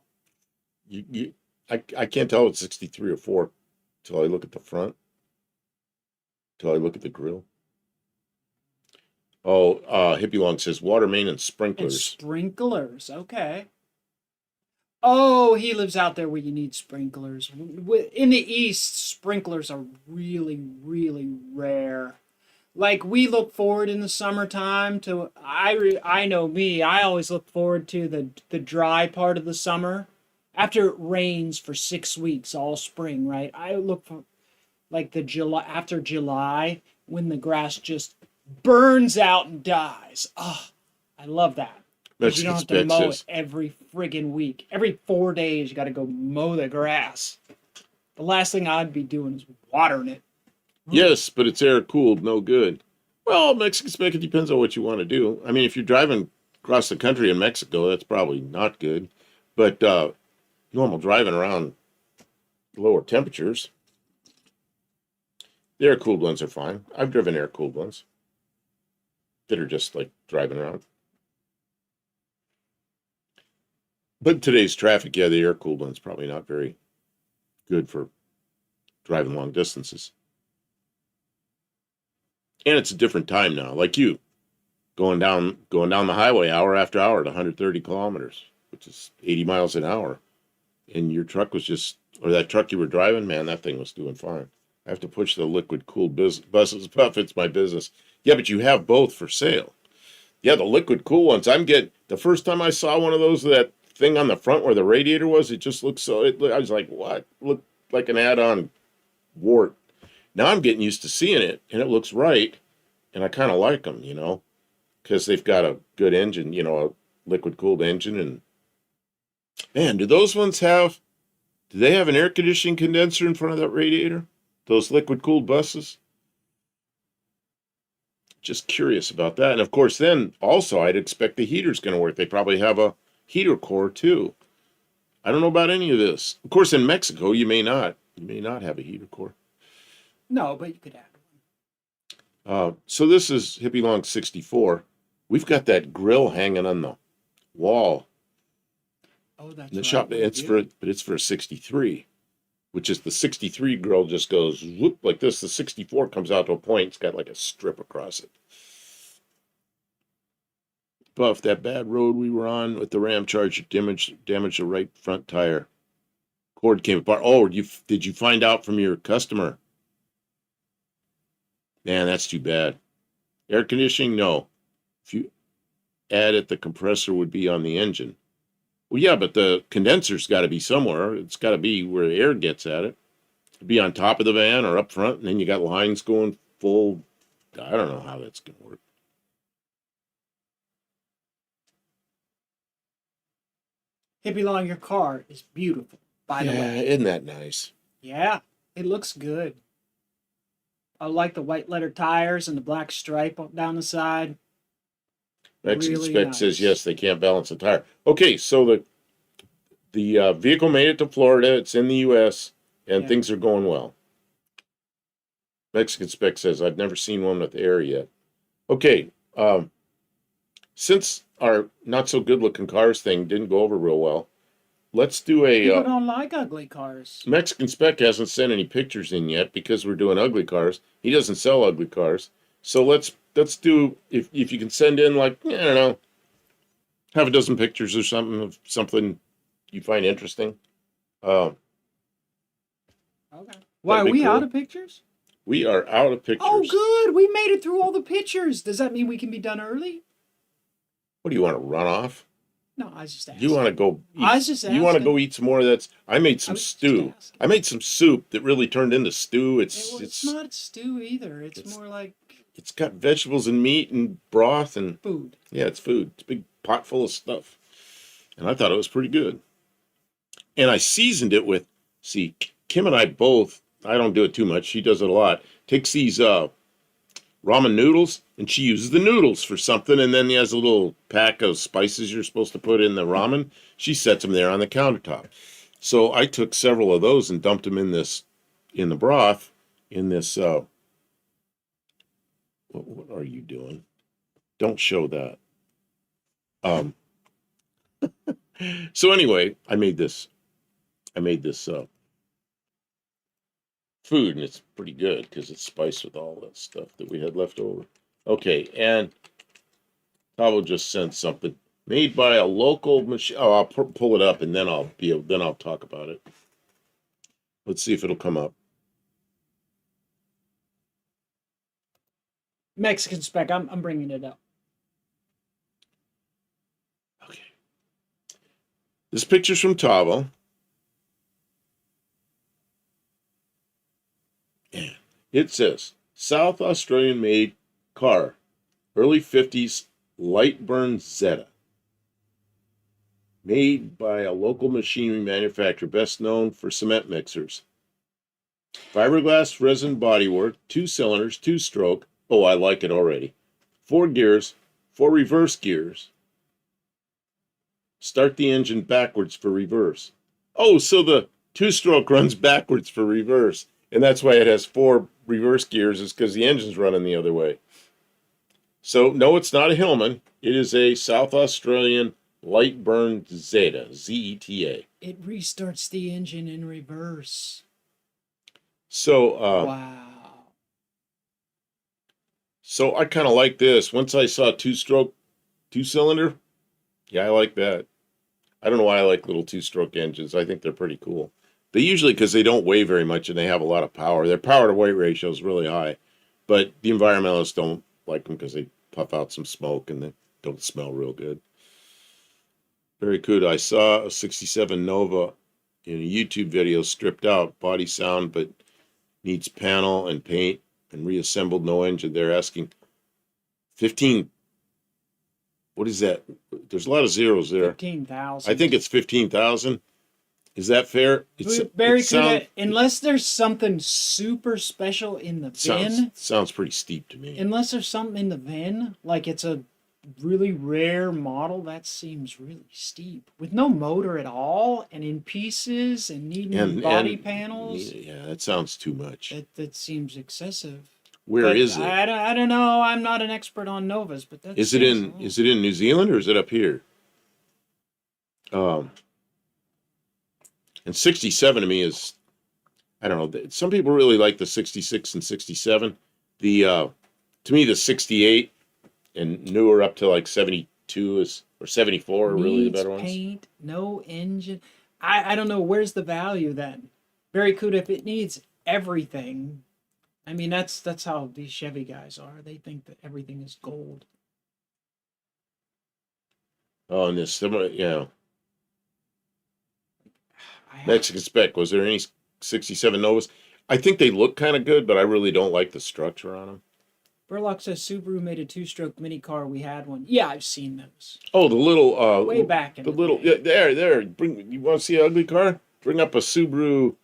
I can't tell if it's 63 or 4 until I look at the front, until I look at the grill. Oh, Hippie Long says water main and sprinklers. And sprinklers, okay. Oh, he lives out there where you need sprinklers. In the East, sprinklers are really, really rare. Like, we look forward in the summertime to, I know me, I always look forward to the dry part of the summer. After it rains for 6 weeks all spring, right? I look for, like, after July, when the grass just burns out and dies. Oh, I love that. Because you don't have to mow it every friggin' week. Every 4 days, you got to go mow the grass. The last thing I'd be doing is watering it. Yes, but it's air-cooled, no good. Well, Mexican Spec, it depends on what you want to do. I mean, if you're driving across the country in Mexico, that's probably not good. But normal driving around lower temperatures, the air-cooled ones are fine. I've driven air-cooled ones that are just like driving around. But today's traffic, yeah, the air-cooled one's probably not very good for driving long distances. And it's a different time now, like you, going down the highway hour after hour at 130 kilometers, which is 80 miles an hour. And your truck was or that truck you were driving, man, that thing was doing fine. I have to push the liquid cooled buses, Puff, it's my business. Yeah, but you have both for sale. Yeah, the liquid cool ones. I'm getting the first time I saw one of those, that thing on the front where the radiator was, it just looked so. I was like, what? Looked like an add-on wart. Now I'm getting used to seeing it, and it looks right, and I kind of like them, because they've got a good engine, a liquid cooled engine, and man, do those ones have? Do they have an air conditioning condenser in front of that radiator? Those liquid cooled buses? Just curious about that. And of course, then also I'd expect the heater's going to work. They probably have a heater core too. I don't know about any of this. Of course, in Mexico, you may not. You may not have a heater core. No, but you could add So this is Hippie Long 64. We've got that grill hanging on the wall one. Oh, that's in the right. shop. It's for a 63, which is the 63 grill just goes whoop like this. The 64 comes out to a point. It's got like a strip across it. Buff, that bad road we were on with the Ram Charger damaged the right front tire. Cord came apart. Oh, did you find out from your customer? Man, that's too bad. Air conditioning, no. If you add it, the compressor would be on the engine. Well, yeah, but the condenser's got to be somewhere. It's got to be where the air gets at it. It'd be on top of the van or up front, and then you got lines going full. I don't know how that's going to work. Hippie Long, your car is beautiful, by the way. Isn't that nice? Yeah, it looks good. I like the white letter tires and the black stripe down the side. Mexican Really spec nice. says yes, they can't balance the tire. Okay, so the vehicle made it to Florida. It's in the U.S. and Yeah. things are going well. Mexican spec says I've never seen one with air yet. Okay, since our not so good looking cars thing didn't go over real well, let's do People a don't like ugly cars. Mexican spec hasn't sent any pictures in yet because we're doing ugly cars. He doesn't sell ugly cars, so let's do if you can send in like I don't know, half a dozen pictures or something of something you find interesting. Okay. Why, are be we cool. out of pictures? We are out of pictures. Oh, good. We made it through all the pictures. Does that mean we can be done early? What do you want to run off? No, I was just asking. You want to go? Eat, I was just You want to asking. go eat some more of that? I made some I was just stew. asking. I made some soup that really turned into stew. It's not stew either. It's more like It's got vegetables and meat and broth and food. yeah, it's food. It's a big pot full of stuff, and I thought it was pretty good. And I seasoned it with. See, Kim and I both. I don't do it too much. She does it a lot. Takes these ramen noodles, and she uses the noodles for something, and then he has a little pack of spices you're supposed to put in the ramen. She sets them there on the countertop. So I took several of those and dumped them in the broth, in this, what are you doing? Don't show that. So anyway, I made this food, and it's pretty good because it's spiced with all that stuff that we had left over. Okay, and Tavo just sent something made by a local machine. Oh, I'll pull it up, and then I'll talk about it. Let's see if it'll come up. Mexican spec. I'm bringing it up. Okay, this picture's from Tavo. Yeah. It says South Australian made car, early 50s light burn Zeta. Made by a local machinery manufacturer best known for cement mixers. Fiberglass resin bodywork, 2 cylinders, 2-stroke. Oh, I like it already. 4 gears, 4 reverse gears. Start the engine backwards for reverse. Oh, so the 2-stroke runs backwards for reverse. And that's why it has 4 reverse gears, is because the engine's running the other way. So, no, it's not a Hillman. It is a South Australian light burn Zeta, Z-E-T-A. It restarts the engine in reverse. So, Wow. So I kind of like this. Once I saw 2-stroke, 2-cylinder, yeah, I like that. I don't know why I like little 2-stroke engines. I think they're pretty cool. They usually, because they don't weigh very much and they have a lot of power. Their power to weight ratio is really high, but the environmentalists don't like them because they puff out some smoke and don't smell real good. Very good. I saw a 67 Nova in a YouTube video stripped out, body sound, but needs panel and paint and reassembled, no engine. They're asking 15. What is that? There's a lot of zeros there. 15,000. I think it's 15,000. Is that fair? Very good. Unless there's something super special in the VIN. Sounds pretty steep to me. Unless there's something in the VIN, like it's a really rare model, that seems really steep. With no motor at all, and in pieces, and needing body panels. Yeah, that sounds too much. That seems excessive. Where is it? I don't know. I'm not an expert on Novas, but that is it in New Zealand or is it up here? And 67 to me is, I don't know. Some people really like the 66 and 67. To me, the 68 and newer up to like 72 or 74 are really the better ones. Paint, no engine. I don't know. Where's the value then? Very cool if it needs everything. I mean, that's how these Chevy guys are. They think that everything is gold. Oh, and this, Mexican spec. Was there any 67 Novas? I think they look kind of good, but I really don't like the structure on them. Burlock says Subaru made a 2-stroke mini car. We had one. Yeah, I've seen those. Oh, the little way back in the little day. Yeah, there. You want to see an ugly car? Bring up a Subaru.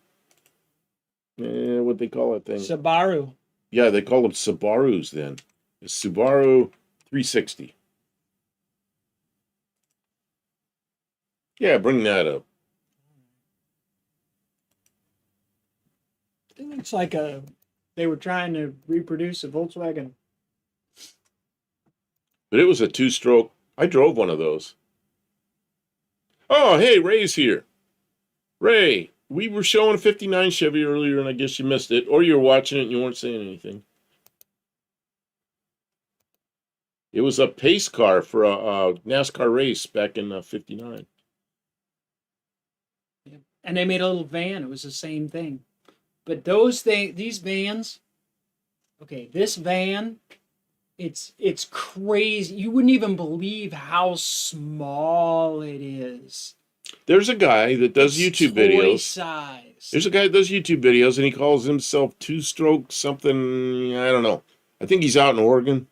What they call that thing? Subaru. Yeah, they call them Subarus then. The Subaru 360. Yeah, bring that up. It looks like they were trying to reproduce a Volkswagen. But it was a 2-stroke. I drove one of those. Oh, hey, Ray's here. Ray, we were showing a 59 Chevy earlier, and I guess you missed it. Or you were watching it and you weren't saying anything. It was a pace car for a NASCAR race back in 59. Yeah. And they made a little van. It was the same thing. But these vans, okay, this van, it's crazy. You wouldn't even believe how small it is. There's a guy that does YouTube videos. Size. There's a guy that does YouTube videos, and he calls himself 2-stroke something. I don't know. I think he's out in Oregon,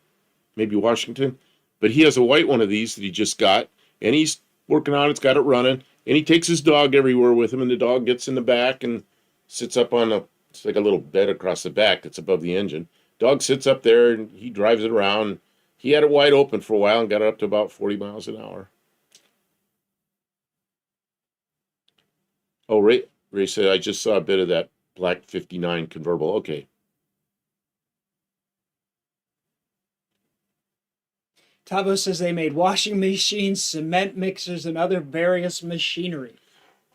maybe Washington. But he has a white one of these that he just got, and he's working on it. It's got it running, and he takes his dog everywhere with him, and the dog gets in the back and sits up on it's like a little bed across the back that's above the engine. Dog sits up there, and he drives it around. He had it wide open for a while and got it up to about 40 miles an hour. Oh, Ray said, I just saw a bit of that black 59 convertible. Okay. Tabo says they made washing machines, cement mixers, and other various machinery.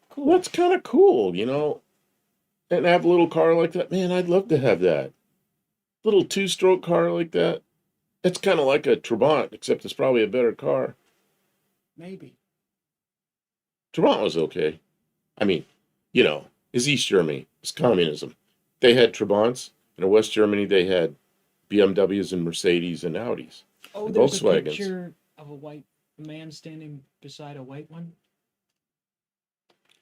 Cool. That's kind of cool, And have a little car like that. Man, I'd love to have that. Little 2-stroke car like that. It's kind of like a Trabant, except it's probably a better car. Maybe. Trabant was okay. I mean, it's East Germany. It's communism. They had Trabants. And in West Germany, they had BMWs and Mercedes and Audis. Oh, and there's Volkswagens. A picture of a man standing beside a white one.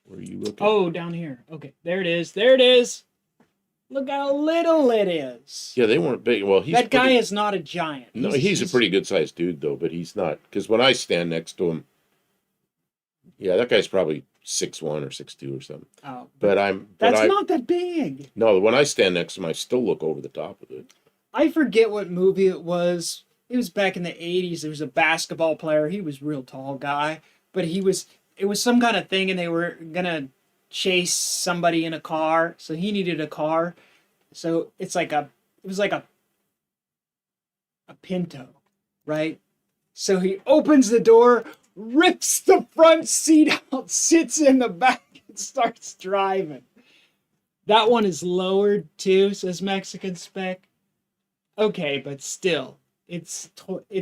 Where are you looking? Oh, down here. Okay, there it is. There it is. Look how little it is. Yeah, they weren't big. Well, that guy is not a giant. No, he's a pretty good-sized dude, though, but he's not. Because when I stand next to him, yeah, that guy's probably 6'1" or 6'2" or something. Oh, that's not that big. No, when I stand next to him, I still look over the top of it. I forget what movie it was. It was back in the 80s. There was a basketball player. He was a real tall guy, but it was some kind of thing, and they were gonna chase somebody in a car, so he needed a car. So it was like a Pinto, right? So he opens the door, rips the front seat out, sits in the back, and starts driving. That one is lowered too, says Mexican Spec. Okay, but still, it's not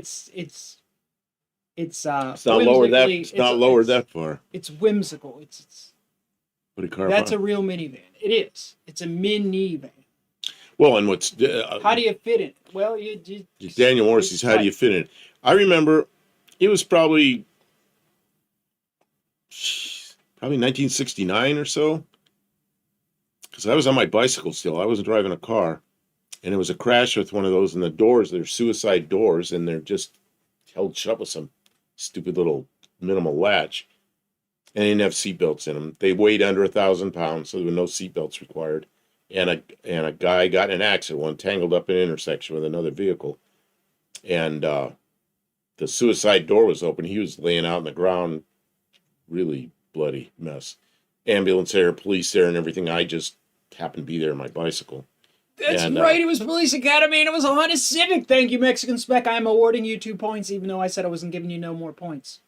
lower that. It's not lower that far. It's whimsical. It's What a car. That's a real minivan. It is. It's a minivan. Well, and what's how do you fit it? Well, you Daniel Morrissey's how do you fit in? I remember It was probably 1969 or so, because I was on my bicycle still. I wasn't driving a car, and it was a crash with one of those, and the doors, they're suicide doors, and they're just held shut with some stupid little minimal latch. And they didn't have seatbelts in them. They weighed under 1,000 pounds, so there were no seatbelts required. And a guy got in an accident, one tangled up in an intersection with another vehicle, and the suicide door was open. He was laying out on the ground, really bloody mess. Ambulance there, police there, and everything. I just happened to be there on my bicycle. That's And, right. It was Police Academy, and it was a Honda Civic. Thank you, Mexican Spec. I am awarding you 2 points, even though I said I wasn't giving you no more points.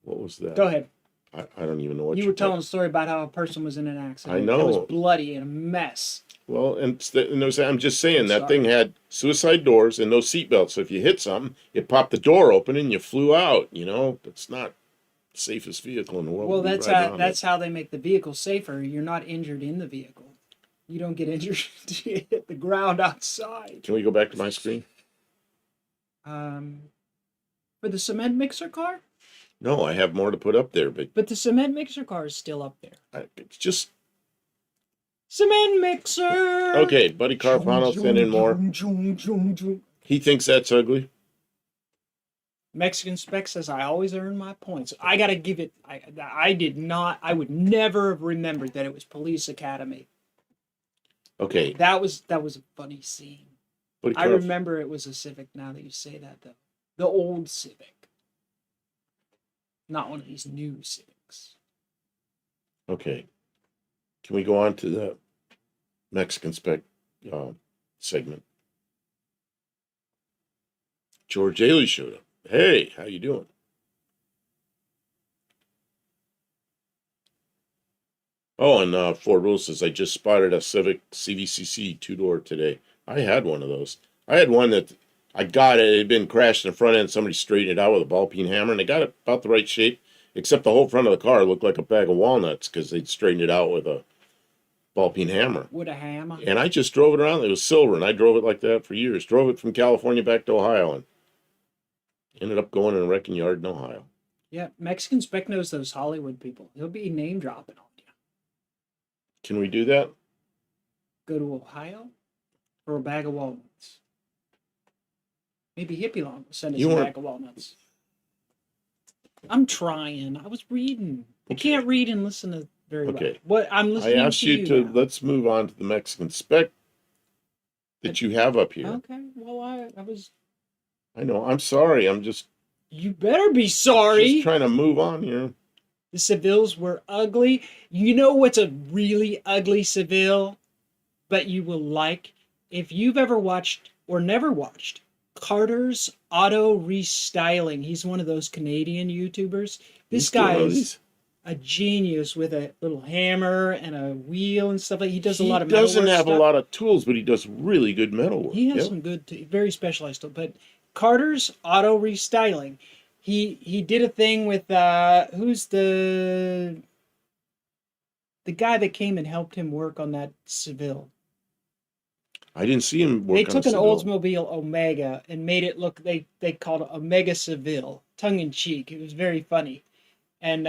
What was that? Go ahead. I don't even know what You were telling a story about how a person was in an accident. I know. It was bloody and a mess. Well, I'm just saying I'm that sorry. thing had suicide doors and no seatbelts. So if you hit something, it popped the door open and you flew out. You know, it's not the safest vehicle in the world. Well, to be that's riding how on that's how they make the vehicle safer. You're not injured in the vehicle. You don't get injured if you hit the ground outside. Can we go back to my screen? For the cement mixer car? No, I have more to put up there, but But the cement mixer car is still up there. it's just Cement mixer! okay. Buddy Carfano sent in more. He thinks that's ugly. Mexican Spec says I always earn my points. I gotta give it. I would never have remembered that it was Police Academy. Okay, That was a funny scene. Buddy I Carf- remember it was a Civic now that you say that, though. The old Civic. Not one of these new Civics. Okay, can we go on to the Mexican Spec segment? George Ailey showed up. Hey, how you doing? Oh, and Ford Rule says I just spotted a Civic CVCC 2-door today. I had one of those. I had one that I got it. It had been crashed in the front end. Somebody straightened it out with a ball peen hammer, and they got it about the right shape, except the whole front of the car looked like a bag of walnuts because they'd straightened it out with a ball peen hammer. With a hammer. And I just drove it around. It was silver, and I drove it like that for years. Drove it from California back to Ohio, and ended up going in a wrecking yard in Ohio. Yeah, Mexican Spec knows those Hollywood people. He'll be name dropping on you. Can we do that? Go to Ohio for a bag of walnuts. Maybe Hippie Long will send us You a want- bag of walnuts. I'm trying. I was reading. I Okay. can't read and listen to very Okay. well. What I'm I listening asked to you to now. let's move on to the Mexican Spec that you have up here. Okay. Well, I was. I know. I'm sorry. I'm just You better be sorry. trying to move on here. The Sevilles were ugly. You know what's a really ugly Seville, but you will like? If you've ever watched or never watched Carter's Auto Restyling, he's one of those Canadian YouTubers. This You still guy know is these? a genius with a little hammer and a wheel and stuff like. He does a He lot of doesn't metalwork have stuff. a lot of tools, but he does really good metal work. He has Yep. some good, very specialized stuff. But Carter's Auto Restyling, he did a thing with who's the guy that came and helped him work on that Seville. I didn't see him work They on took a an Seville. Oldsmobile Omega and made it look. They called it Omega Seville, tongue in cheek. It was very funny. And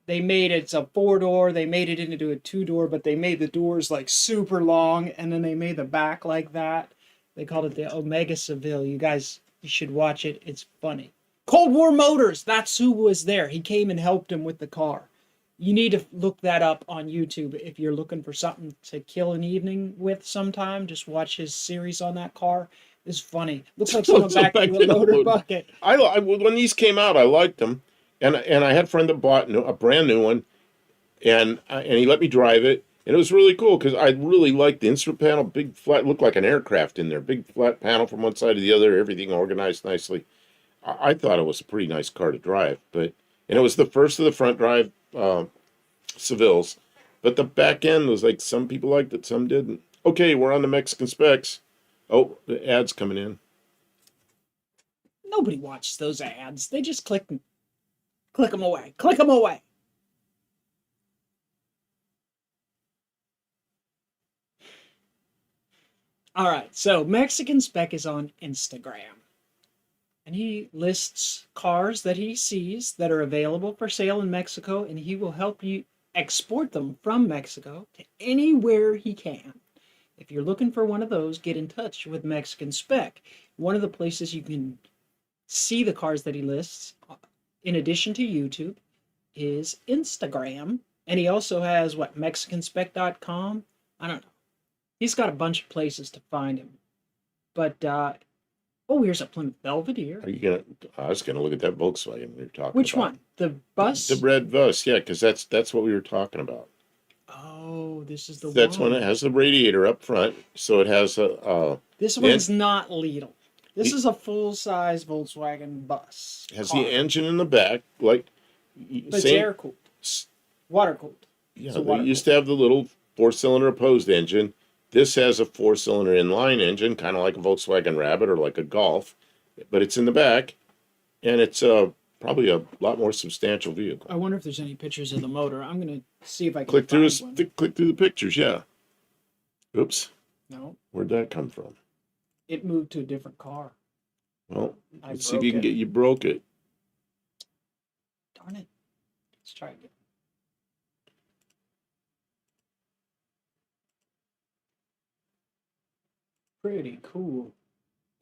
they made it's a 4-door. They made it into a 2-door, but they made the doors like super long, and then they made the back like that. They called it the Omega Seville. You guys, you should watch it. It's funny. Cold War Motors. That's who was there. He came and helped him with the car. You need to look that up on YouTube if you're looking for something to kill an evening with sometime. Just watch his series on that car. It's funny. Looks like someone Looks backed like into a they loader loaded- bucket. When these came out, I liked them, and I had a friend that bought a brand new one, and he let me drive it, and it was really cool because I really liked the instrument panel, big flat, looked like an aircraft in there, big flat panel from one side to the other, everything organized nicely. I thought it was a pretty nice car to drive, and it was the first of the front drive Sevilles, but the back end was like some people liked it, some didn't. Okay, we're on the Mexican Specs. Oh, the ad's coming in. Nobody watches those ads. They just click them away. Click them away. All right, so Mexican Spec is on Instagram. and he lists cars that he sees that are available for sale in Mexico, and he will help you export them from Mexico to anywhere he can. If you're looking for one of those, get in touch with Mexican Spec. One of the places you can see the cars that he lists, in addition to YouTube, is Instagram. And he also has, what, MexicanSpec.com? I don't know. He's got a bunch of places to find him. But, oh, here's a Plymouth Belvedere. Are you gonna? I was gonna look at that Volkswagen we were talking Which about. one? The bus? The red bus, yeah, because that's what we were talking about. Oh, this is the That's one. when it has the radiator up front, so it has a. This one's not Lidl. This is a full-size Volkswagen bus. Has car. the engine in the back, like. But it's air-cooled. Water-cooled. Yeah, So they used to have the little 4-cylinder opposed engine. This has a 4-cylinder inline engine, kind of like a Volkswagen Rabbit or like a Golf, but it's in the back, and it's probably a lot more substantial vehicle. I wonder if there's any pictures of the motor. I'm going to see if I can Click through one. the pictures, yeah. Oops, No, where'd that come from? it moved to a different car. Well, I let's see if you can broke it. get. You broke it. Darn it. Let's try again. Pretty cool.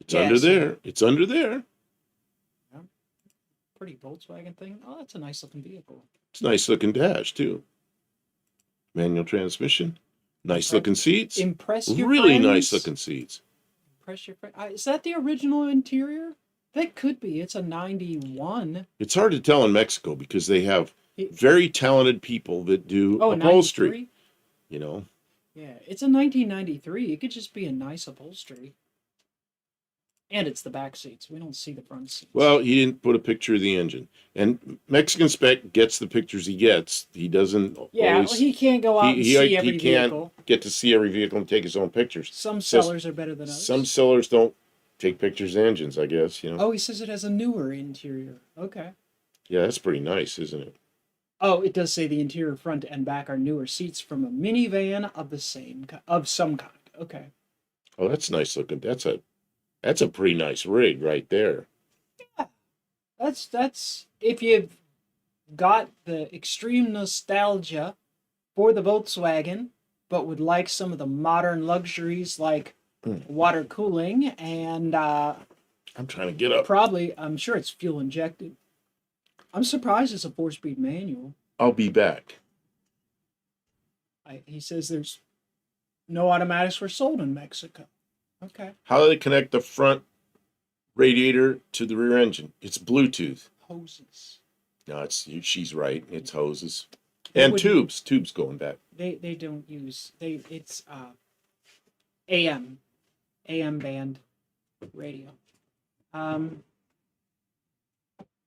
It's Yeah, under so- there. It's under there. Pretty Volkswagen thing. Oh, that's a nice looking vehicle. It's a nice looking dash too. Manual transmission. Nice looking seats. Impress your Really friends. nice looking seats. Impress your friend. Is that the original interior? That could be. It's a 91. It's hard to tell in Mexico because they have It- very talented people that do Oh, upholstery. 93? You know, Yeah, it's a 1993. It could just be a nice upholstery. And it's the back seats. We don't see the front seats. well, he didn't put a picture of the engine, and Mexican Spec gets the pictures he gets. He doesn't yeah, always he can't go out and see every he can't vehicle. get to see every vehicle and take his own pictures. Some Says- sellers are better than others. Some sellers don't take pictures of engines, I guess. You know, Oh, he says it has a newer interior. Okay. yeah, that's pretty nice, isn't it? Oh, it does say the interior, front, and back are newer seats from a minivan of the same of some kind. Okay. Oh, that's nice looking. That's a pretty nice rig right there. That's if you've got the extreme nostalgia for the Volkswagen, but would like some of the modern luxuries like water cooling and I'm trying to get up. probably, I'm sure it's fuel injected. I'm surprised it's a 4-speed manual. I'll be back. He says there's no automatics were sold in Mexico. Okay. How do they connect the front radiator to the rear engine? It's Bluetooth. Hoses. No, she's right. It's hoses They and wouldn't- tubes going back. They don't use it's AM band radio.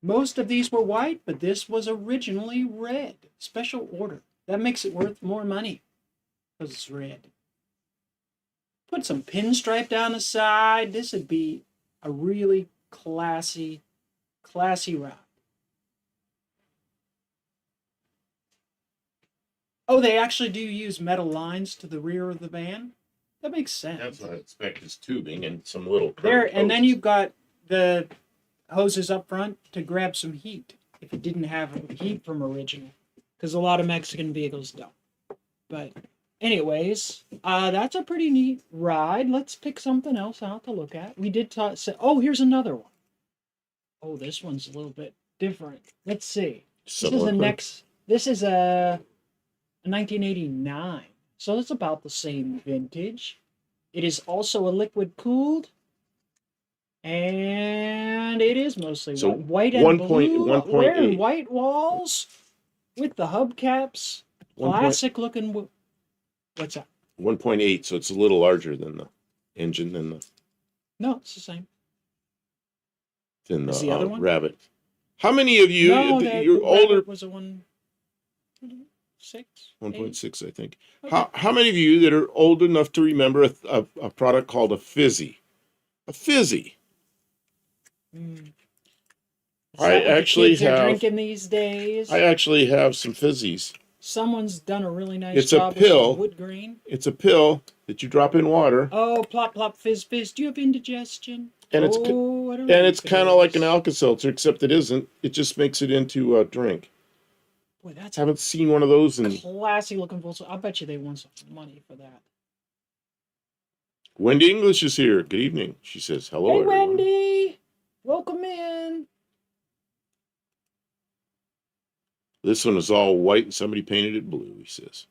Most of these were white, but this was originally red. Special order. That makes it worth more money because it's red. Put some pinstripe down the side. This would be a really classy ride. Oh, they actually do use metal lines to the rear of the van. That makes sense. That's what I expect is tubing and some little There, curved and then hoses. you've got the hoses up front to grab some heat if it didn't have heat from original, because a lot of Mexican vehicles don't. But anyways, that's a pretty neat ride. Let's pick something else out to look at. We did oh, here's another one. Oh, this one's a little bit different. Let's see. This is a 1989. So it's about the same vintage. It is also a liquid cooled. And it is mostly So white and 1.8. wearing white walls with the hubcaps. 1. Classic looking. What's that? 1.8, so it's a little larger than the engine No, it's the same. than Is the the other one? Rabbit. How many of you? No, You're the older. Rabbit was a 1.6. 1.6, I think. Okay. How many of you that are old enough to remember a product called a fizzy? A fizzy. Mm. Is I that what the actually kids are have- drinking these days. I actually have some fizzies. Someone's done a really nice It's a job pill. with wood grain. It's a pill that you drop in water. Oh, plop, plop, fizz, fizz. Do you have indigestion? And it's Oh, I don't know and if it's it kind of like an is. Alka-Seltzer, except it isn't. It just makes it into a drink. Boy, that's a Haven't seen one of those in. classy looking Volkswagen. I bet you they want some money for that. Wendy English is here. Good evening. She says, hello, Hey, everyone. Wendy! Welcome in. This one is all white and somebody painted it blue, he says.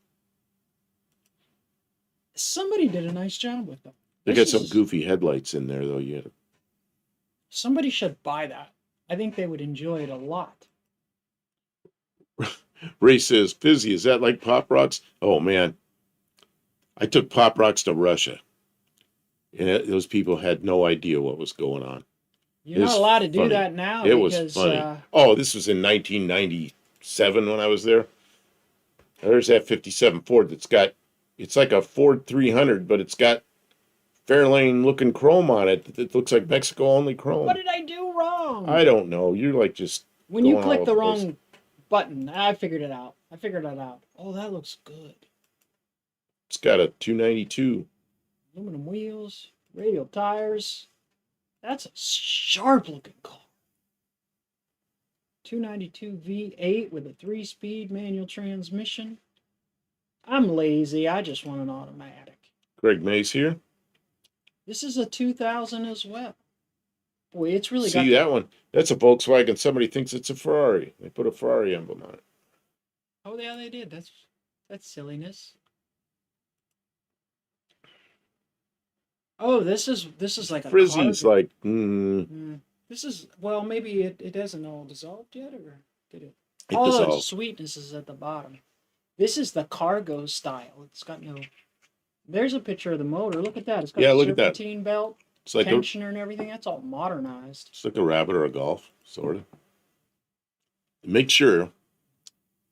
Somebody did a nice job with them. They This got some is- goofy headlights in there, though. You Somebody should buy that. I think they would enjoy it a lot. Ray says, Fizzy, is that like Pop Rocks? Oh, man. I took Pop Rocks to Russia, and those people had no idea what was going on. You're not allowed to do funny. that now It was because funny. Oh, this was in 1997 when I was there. There's that 57 Ford that's got, it's like a Ford 300, but it's got Fairlane looking chrome on it. It looks like Mexico only chrome. what did I do wrong? I don't know. You're like just When you going all click the over place. wrong button, I figured it out. I figured it out. Oh, that looks good. It's got a 292. Aluminum wheels, radial tires. That's a sharp looking car. 292 V8 with a 3-speed manual transmission. I'm lazy. I just want an automatic. Greg Mays here. This is a 2000 as well. Boy, it's really See that one? That's a Volkswagen. Somebody thinks it's a Ferrari. They put a Ferrari emblem on it. Oh yeah, they did. That's silliness. Oh, this is like a Frizzy's cargo. like, This is, well, maybe it hasn't all dissolved yet, or did it? it All the dissolved. sweetness is at the bottom. This is the cargo style. It's got no. There's a picture of the motor. Look at that. It's got Yeah, a look at that. serpentine belt, It's like tensioner, and everything. That's all modernized. it's like a rabbit or a golf, sort of. Make sure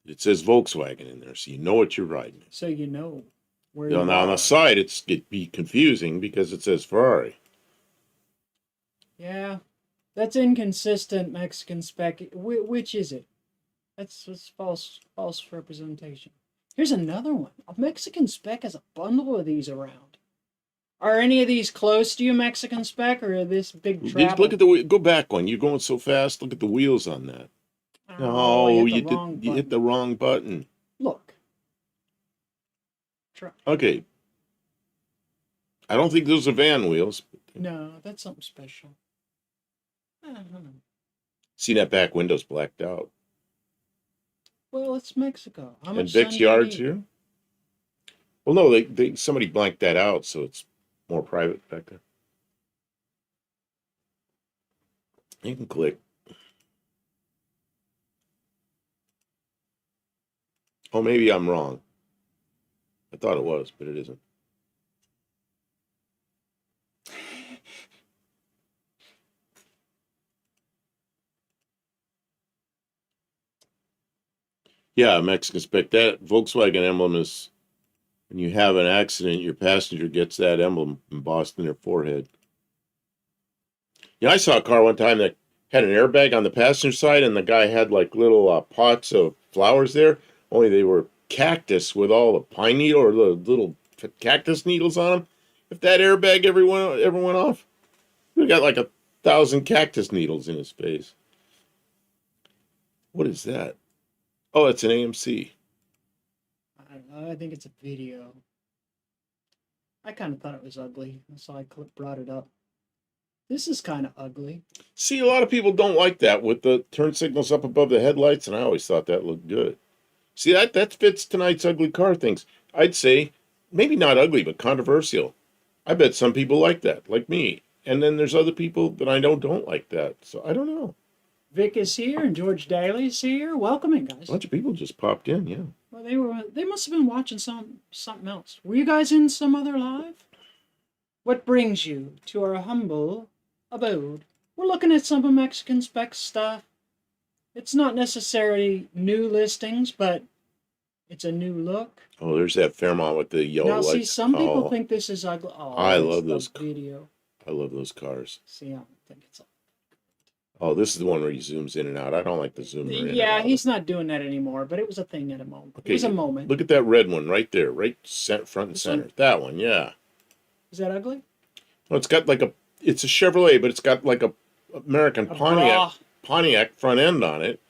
it says Volkswagen in there, so you know what you're riding. So you know where Now, you on are. the side, it'd be confusing because it says Ferrari. Yeah, that's inconsistent Mexican spec. Which is it? That's false representation. Here's another one. A Mexican spec has a bundle of these around. Are any of these close to you, Mexican spec, or are this big travel? Look at the go back one. You're going so fast. Look at the wheels on that. Oh, No, you hit the wrong button. Look. Okay. I don't think those are van wheels. No, that's something special. I don't know. See, that back window's blacked out. Well, it's Mexico. How And much sun Vic's do you Yard's need? here. Well, no, they somebody blanked that out, so it's more private back there. You can click. Oh, maybe I'm wrong. I thought it was, but it isn't. Yeah, Mexican spec. That Volkswagen emblem is when you have an accident, your passenger gets that emblem embossed in their forehead. Yeah, I saw a car one time that had an airbag on the passenger side, and the guy had like little pots of flowers there. Only they were cactus with all the pine needle or the little cactus needles on them. If that airbag ever went off, we got like 1,000 cactus needles in his face. What is that? Oh, it's an AMC. I don't know. I think it's a video. I kind of thought it was ugly. That's why I brought it up. This is kind of ugly. See, a lot of people don't like that with the turn signals up above the headlights, and I always thought that looked good. See, that fits tonight's ugly car things. I'd say maybe not ugly, but controversial. I bet some people like that, like me. And then there's other people that I know don't like that. So I don't know. Vic is here and George Daly's here. Welcome in, guys. A bunch of people just popped in, yeah. Well, they must have been watching something else. Were you guys in some other live? What brings you to our humble abode? We're looking at some of Mexican spec stuff. It's not necessarily new listings, but it's a new look. Oh, there's that Fairmont with the yellow Now, lights. see, some people think this is ugly. Oh, I it's love the those video. I love those cars. See, I don't think it's. Oh, this is the one where he zooms in and out. I don't like the zoom in and Yeah, out. he's not doing that anymore. But it was a thing at a moment. Okay, It was a moment. Look at that red one right there, front and This center. one? That one, yeah. Is that ugly? Well, it's got like it's a Chevrolet, but it's got like a American A Pontiac front end on it,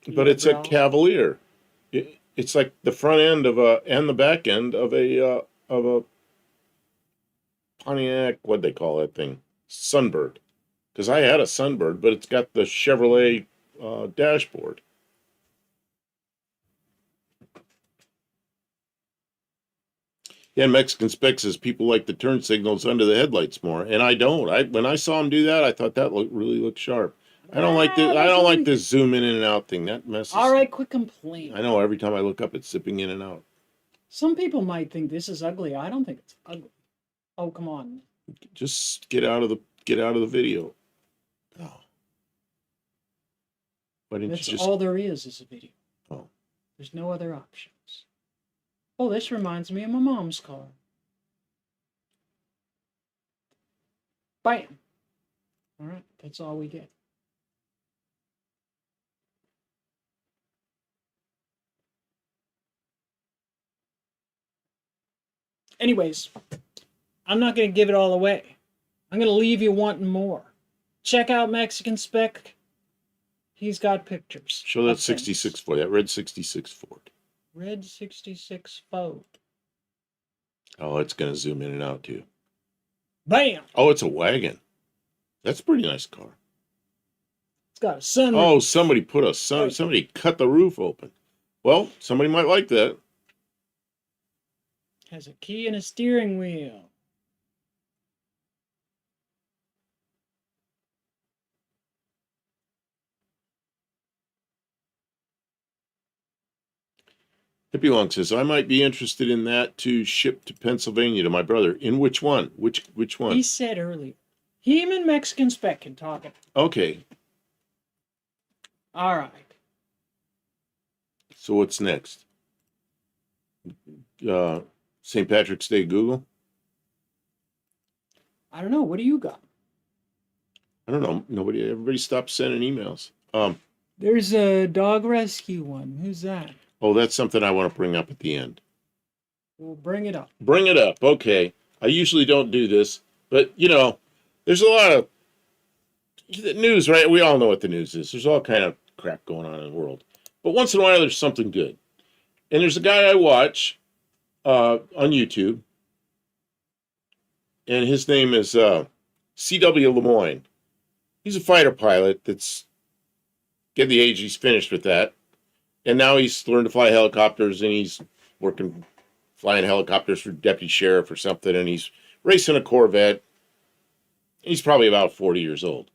but Yeah, it's a bra. Cavalier. It's like the front end of a and the back end of a Pontiac. What'd they call that thing? Sunbird. Because I had a Sunbird, but it's got the Chevrolet dashboard. Yeah, Mexican Spec says people like the turn signals under the headlights more, and I don't. When I saw him do that, I thought that really looked sharp. I don't like this. I don't like this zoom in and out thing. That messes. All right, quit complaining. I know. Every time I look up, it's zipping in and out. Some people might think this is ugly. I don't think it's ugly. Oh, come on. Just get out of the video. Oh. Why didn't That's you just? all there is a video. Oh. There's no other options. Oh, this reminds me of my mom's car. Bam. All right, that's all we get. Anyways, I'm not going to give it all away. I'm going to leave you wanting more. Check out Mexican Spec. He's got pictures. Show that of things. 66 Ford. That red 66 Ford. Red 66 Ford. Oh, it's going to zoom in and out too. Bam! Oh, it's a wagon. That's a pretty nice car. It's got a sunroof. Oh, somebody cut the roof open. Well, somebody might like that. Has a key and a steering wheel. Hippie Long says, I might be interested in that to ship to Pennsylvania to my brother. In which one? Which one? He said earlier. Him and Mexican Spec can talk it. Okay. All right. So what's next? St. Patrick's Day Google? I don't know. What do you got? I don't know. Everybody stopped sending emails. There's a dog rescue one. Who's that? Oh, that's something I want to bring up at the end. We'll bring it up. Bring it up. Okay. I usually don't do this, but there's a lot of news, right? We all know what the news is. There's all kind of crap going on in the world. But once in a while, there's something good. And there's a guy I watch on YouTube, and his name is C.W. Lemoyne. He's a fighter pilot that's getting the age he's finished with that. And now he's learned to fly helicopters, and he's flying helicopters for deputy sheriff or something, and he's racing a Corvette. He's probably about 40 years old.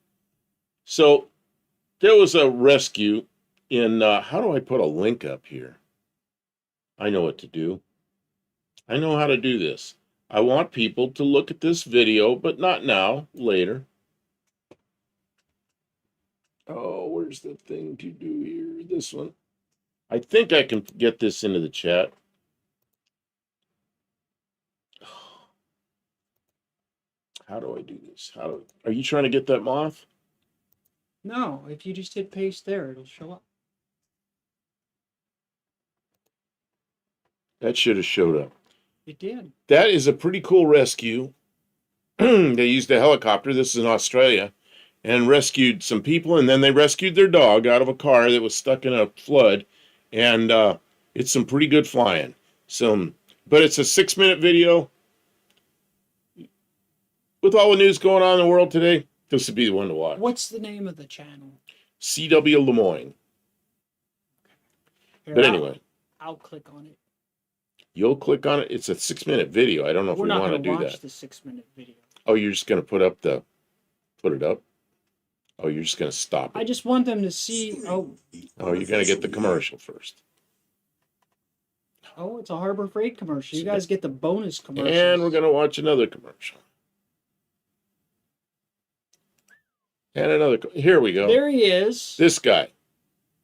So there was a rescue in, how do I put a link up here? I know what to do. I know how to do this. I want people to look at this video, but not now, later. Oh, where's the thing to do here? This one. I think I can get this into the chat. How do I do this? Are you trying to get that moth? No, if you just hit paste there, it'll show up. That should have showed up. It did. That is a pretty cool rescue. They used a helicopter, this is in Australia, and rescued some people, and then they rescued their dog out of a car that was stuck in a flood, and it's some pretty good flying. But it's a 6-minute video. With all the news going on in the world today, this would be the one to watch. What's the name of the channel? C.W. Lemoyne. Here, But anyway. I'll click on it. You'll click on it. It's a 6-minute video. I don't know if we want to do that. We're not going to watch the 6-minute video. Oh, you're just going to put it up? Oh, you're just going to stop it. I just want them to see. Oh, you're going to get the commercial first. Oh, it's a Harbor Freight commercial. You guys get the bonus commercial. And we're going to watch another commercial. And another. Here we go. There he is. This guy,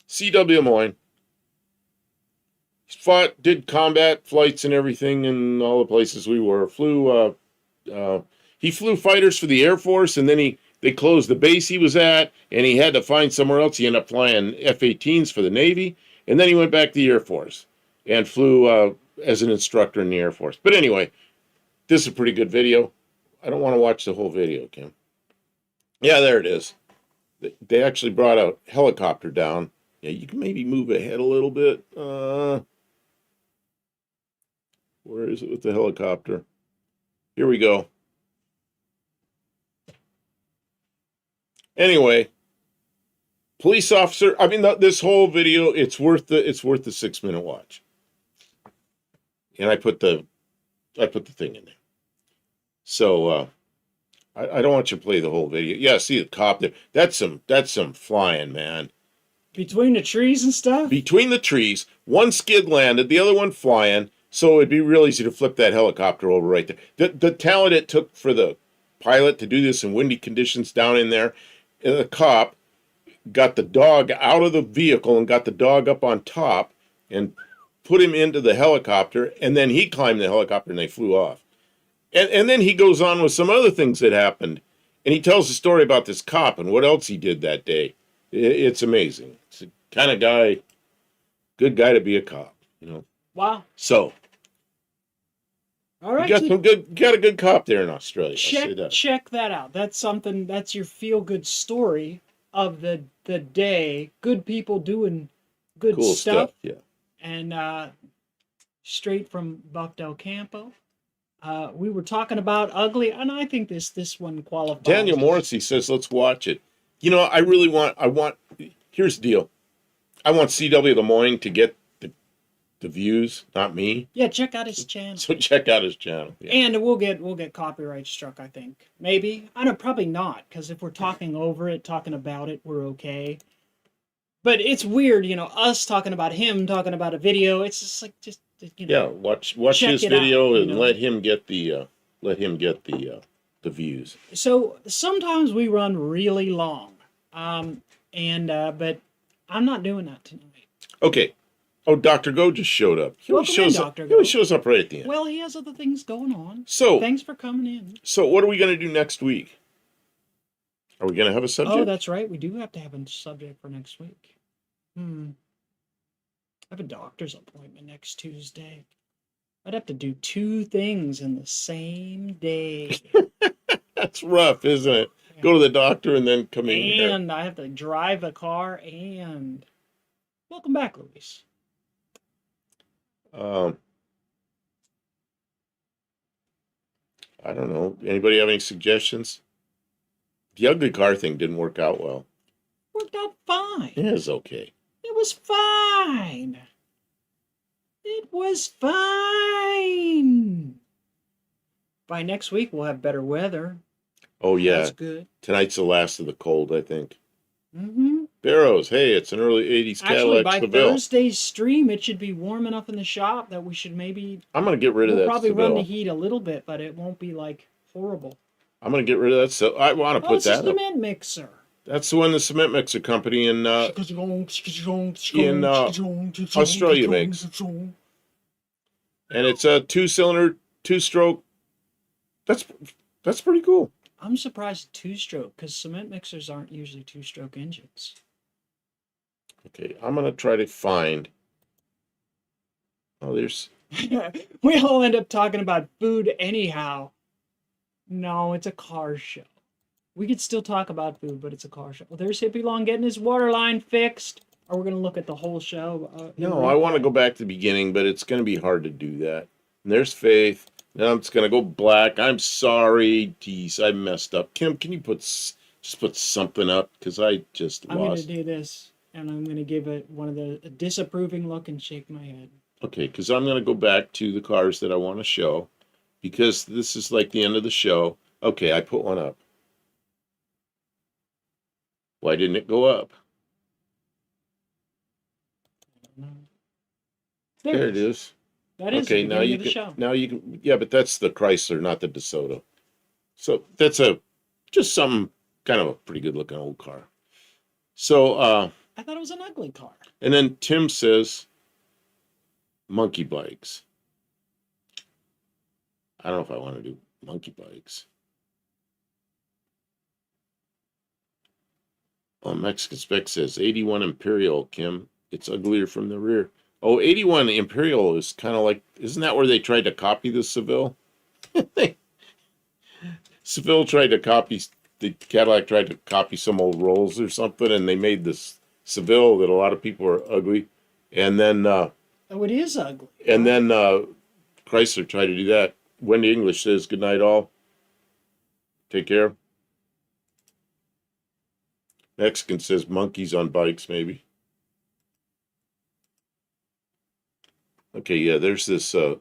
C.W. Lemoyne. Did combat flights and everything in all the places we were. He flew fighters for the Air Force, and then they closed the base he was at, and he had to find somewhere else. He ended up flying F-18s for the Navy, and then he went back to the Air Force and flew as an instructor in the Air Force. But anyway, this is a pretty good video. I don't want to watch the whole video, Kim. Yeah, there it is. They actually brought a helicopter down. Yeah, you can maybe move ahead a little bit. Where is it with the helicopter? Here we go. Anyway, police officer. I mean, this whole video, it's worth the 6 minute watch. And I put the thing in there. So I don't want you to play the whole video. Yeah, see the cop there. That's some flying, man. Between the trees and stuff? Between the trees, one skid landed, the other one flying. So it'd be real easy to flip that helicopter over right there. The talent it took for the pilot to do this in windy conditions down in there, the cop got the dog out of the vehicle and got the dog up on top and put him into the helicopter, and then he climbed the helicopter and they flew off. And then he goes on with some other things that happened, and he tells a story about this cop and what else he did that day. It's amazing. It's the kind of guy, good guy to be a cop, you know. Wow. So, all right, you got a good cop there in Australia. I'll say that. Check that out. That's something. That's your feel-good story of the day. Good people doing good Cool stuff. Yeah. And straight from Buck Del Campo. We were talking about ugly, and I think this one qualifies. Daniel Morrissey says, "Let's watch it." You know, I want. Here's the deal. I want CW Des Moines to get the views, not me. Yeah, check out his channel. So check out his channel. Yeah. And we'll get copyright struck, I think. Maybe. I know, probably not, because if we're talking over it, talking about it, we're okay. But it's weird, you know, us talking about him, talking about a video. It's just like, you know. Yeah, watch his video and let him get the views. So sometimes we run really long, but I'm not doing that tonight. Okay. Oh, Dr. Go just showed up. He always shows up right at the end. Well, he has other things going on. So thanks for coming in. So what are we going to do next week? Are we going to have a subject? Oh, that's right. We do have to have a subject for next week. I have a doctor's appointment next Tuesday. I'd have to do 2 things in the same day. That's rough, isn't it? Yeah. Go to the doctor and then come in here. And I have to drive a car and... Welcome back, Luis. I don't know. Anybody have any suggestions? The ugly car thing didn't work out well. Worked out fine. It was okay. It was fine. It was fine. By next week, we'll have better weather. Oh, yeah. That's good. Tonight's the last of the cold, I think. Mm-hmm. Barrows, hey, it's an early 80s Cadillac Actually, by Seville. Thursday's stream, it should be warm enough in the shop that we should maybe... I'm going to get rid of that probably Seville. run the heat a little bit, but it won't be, like, horrible. I'm going to get rid of that. So I want to put that up. Cement mixer. That's the one the cement mixer company in Australia makes. And it's a 2-cylinder, 2-stroke. That's pretty cool. I'm surprised 2-stroke, because cement mixers aren't usually 2-stroke engines. Okay, I'm going to try to find... Oh, there's... We all end up talking about food anyhow. No, it's a car show. We could still talk about food, but it's a car show. Well, there's Hippie Long getting his water line fixed. Or we're going to look at the whole show. No, I want to go back to the beginning, but it's going to be hard to do that. And there's Faith. Now it's going to go black. I'm sorry. Geez, I messed up. Kim, can you just put something up? Because I just lost. I'm going to do this, and I'm going to give it one of the disapproving look and shake my head. Okay, because I'm going to go back to the cars that I want to show. Because this is like the end of the show. Okay, I put one up. Why didn't it go up? There it is. That is okay. Now you can. Yeah, but that's the Chrysler, not the DeSoto. So that's just some kind of a pretty good looking old car. So I thought it was an ugly car. And then Tim says, monkey bikes. I don't know if I want to do monkey bikes. Oh, Mexican Spec says 81 Imperial, Kim. It's uglier from the rear. Oh, 81 Imperial is kind of like, isn't that where they tried to copy the Seville? Seville tried to copy the Cadillac tried to copy some old Rolls or something, and they made this Seville that a lot of people are ugly, and then Oh, it is ugly. Chrysler tried to do that. Wendy English says, "Good night, all. Take care." Mexican says, "Monkeys on bikes, maybe." Okay, yeah, there's this. It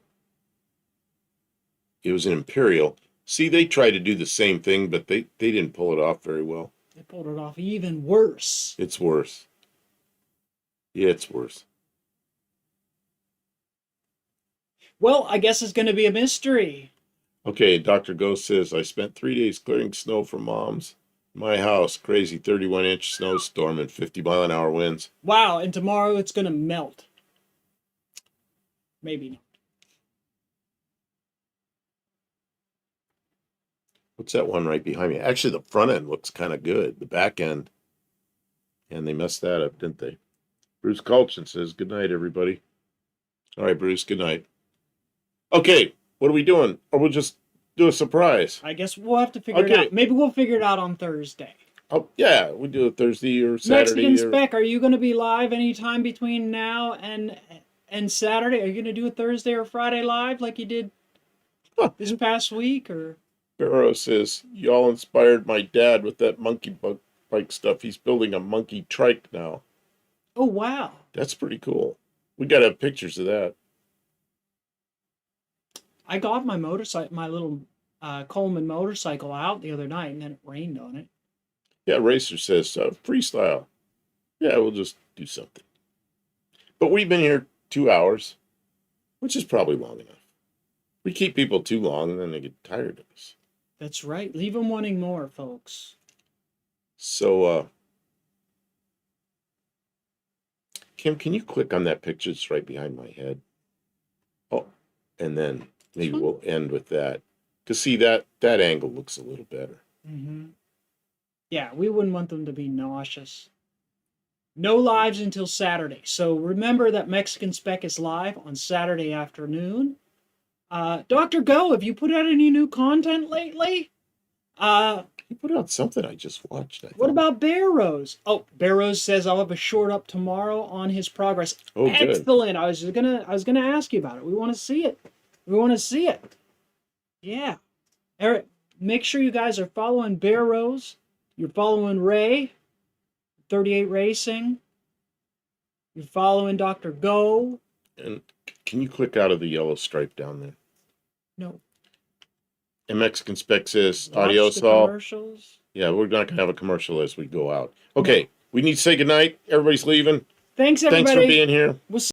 was an Imperial. See, they tried to do the same thing, but they didn't pull it off very well. They pulled it off even worse. It's worse. Yeah, it's worse. Well, I guess it's going to be a mystery. Okay, Dr. Ghost says, "I spent 3 days clearing snow for Mom's. My house, crazy 31-inch snowstorm and 50-mile-an-hour winds." Wow, and tomorrow it's going to melt. Maybe not. What's that one right behind me? Actually, the front end looks kind of good. The back end, and they messed that up, didn't they? Bruce Colchin says, "Good night, everybody." All right, Bruce, good night. Okay, what are we doing? Or we'll just do a surprise. I guess we'll have to figure it out. Maybe we'll figure it out on Thursday. Oh, yeah, we do it Thursday or Saturday. Mexican Spec, are you going to be live anytime between now and Saturday? Are you going to do a Thursday or Friday live like you did this past week? Or Barrow says, "Y'all inspired my dad with that monkey bike stuff. He's building a monkey trike now." Oh, wow. That's pretty cool. We got to have pictures of that. I got my motorcycle, my little Coleman motorcycle out the other night, and then it rained on it. Yeah, Racer says, "Freestyle." Yeah, we'll just do something. But we've been here 2 hours, which is probably long enough. We keep people too long, and then they get tired of us. That's right. Leave them wanting more, folks. So, Kim, can you click on that picture that's right behind my head? Oh, and then maybe we'll end with that. Because see, that angle looks a little better. Mm-hmm. Yeah, we wouldn't want them to be nauseous. No lives until Saturday. So remember that Mexican Spec is live on Saturday afternoon. Dr. Go, have you put out any new content lately? He put out something I just watched. What about Bear Rose? Oh, Bear Rose says I'll have a short up tomorrow on his progress. Oh, good. Excellent. I was gonna ask you about it. We want to see it. We want to see it. Yeah. Eric, make sure you guys are following Bear Rose. You're following Ray, 38 Racing. You're following Dr. Go. And can you click out of the yellow stripe down there? No. And Mexican Spec says, Watch "Adios, the all." commercials. Yeah, we're not going to have a commercial as we go out. Okay, we need to say goodnight. Everybody's leaving. Thanks, everybody. Thanks for being here. We'll see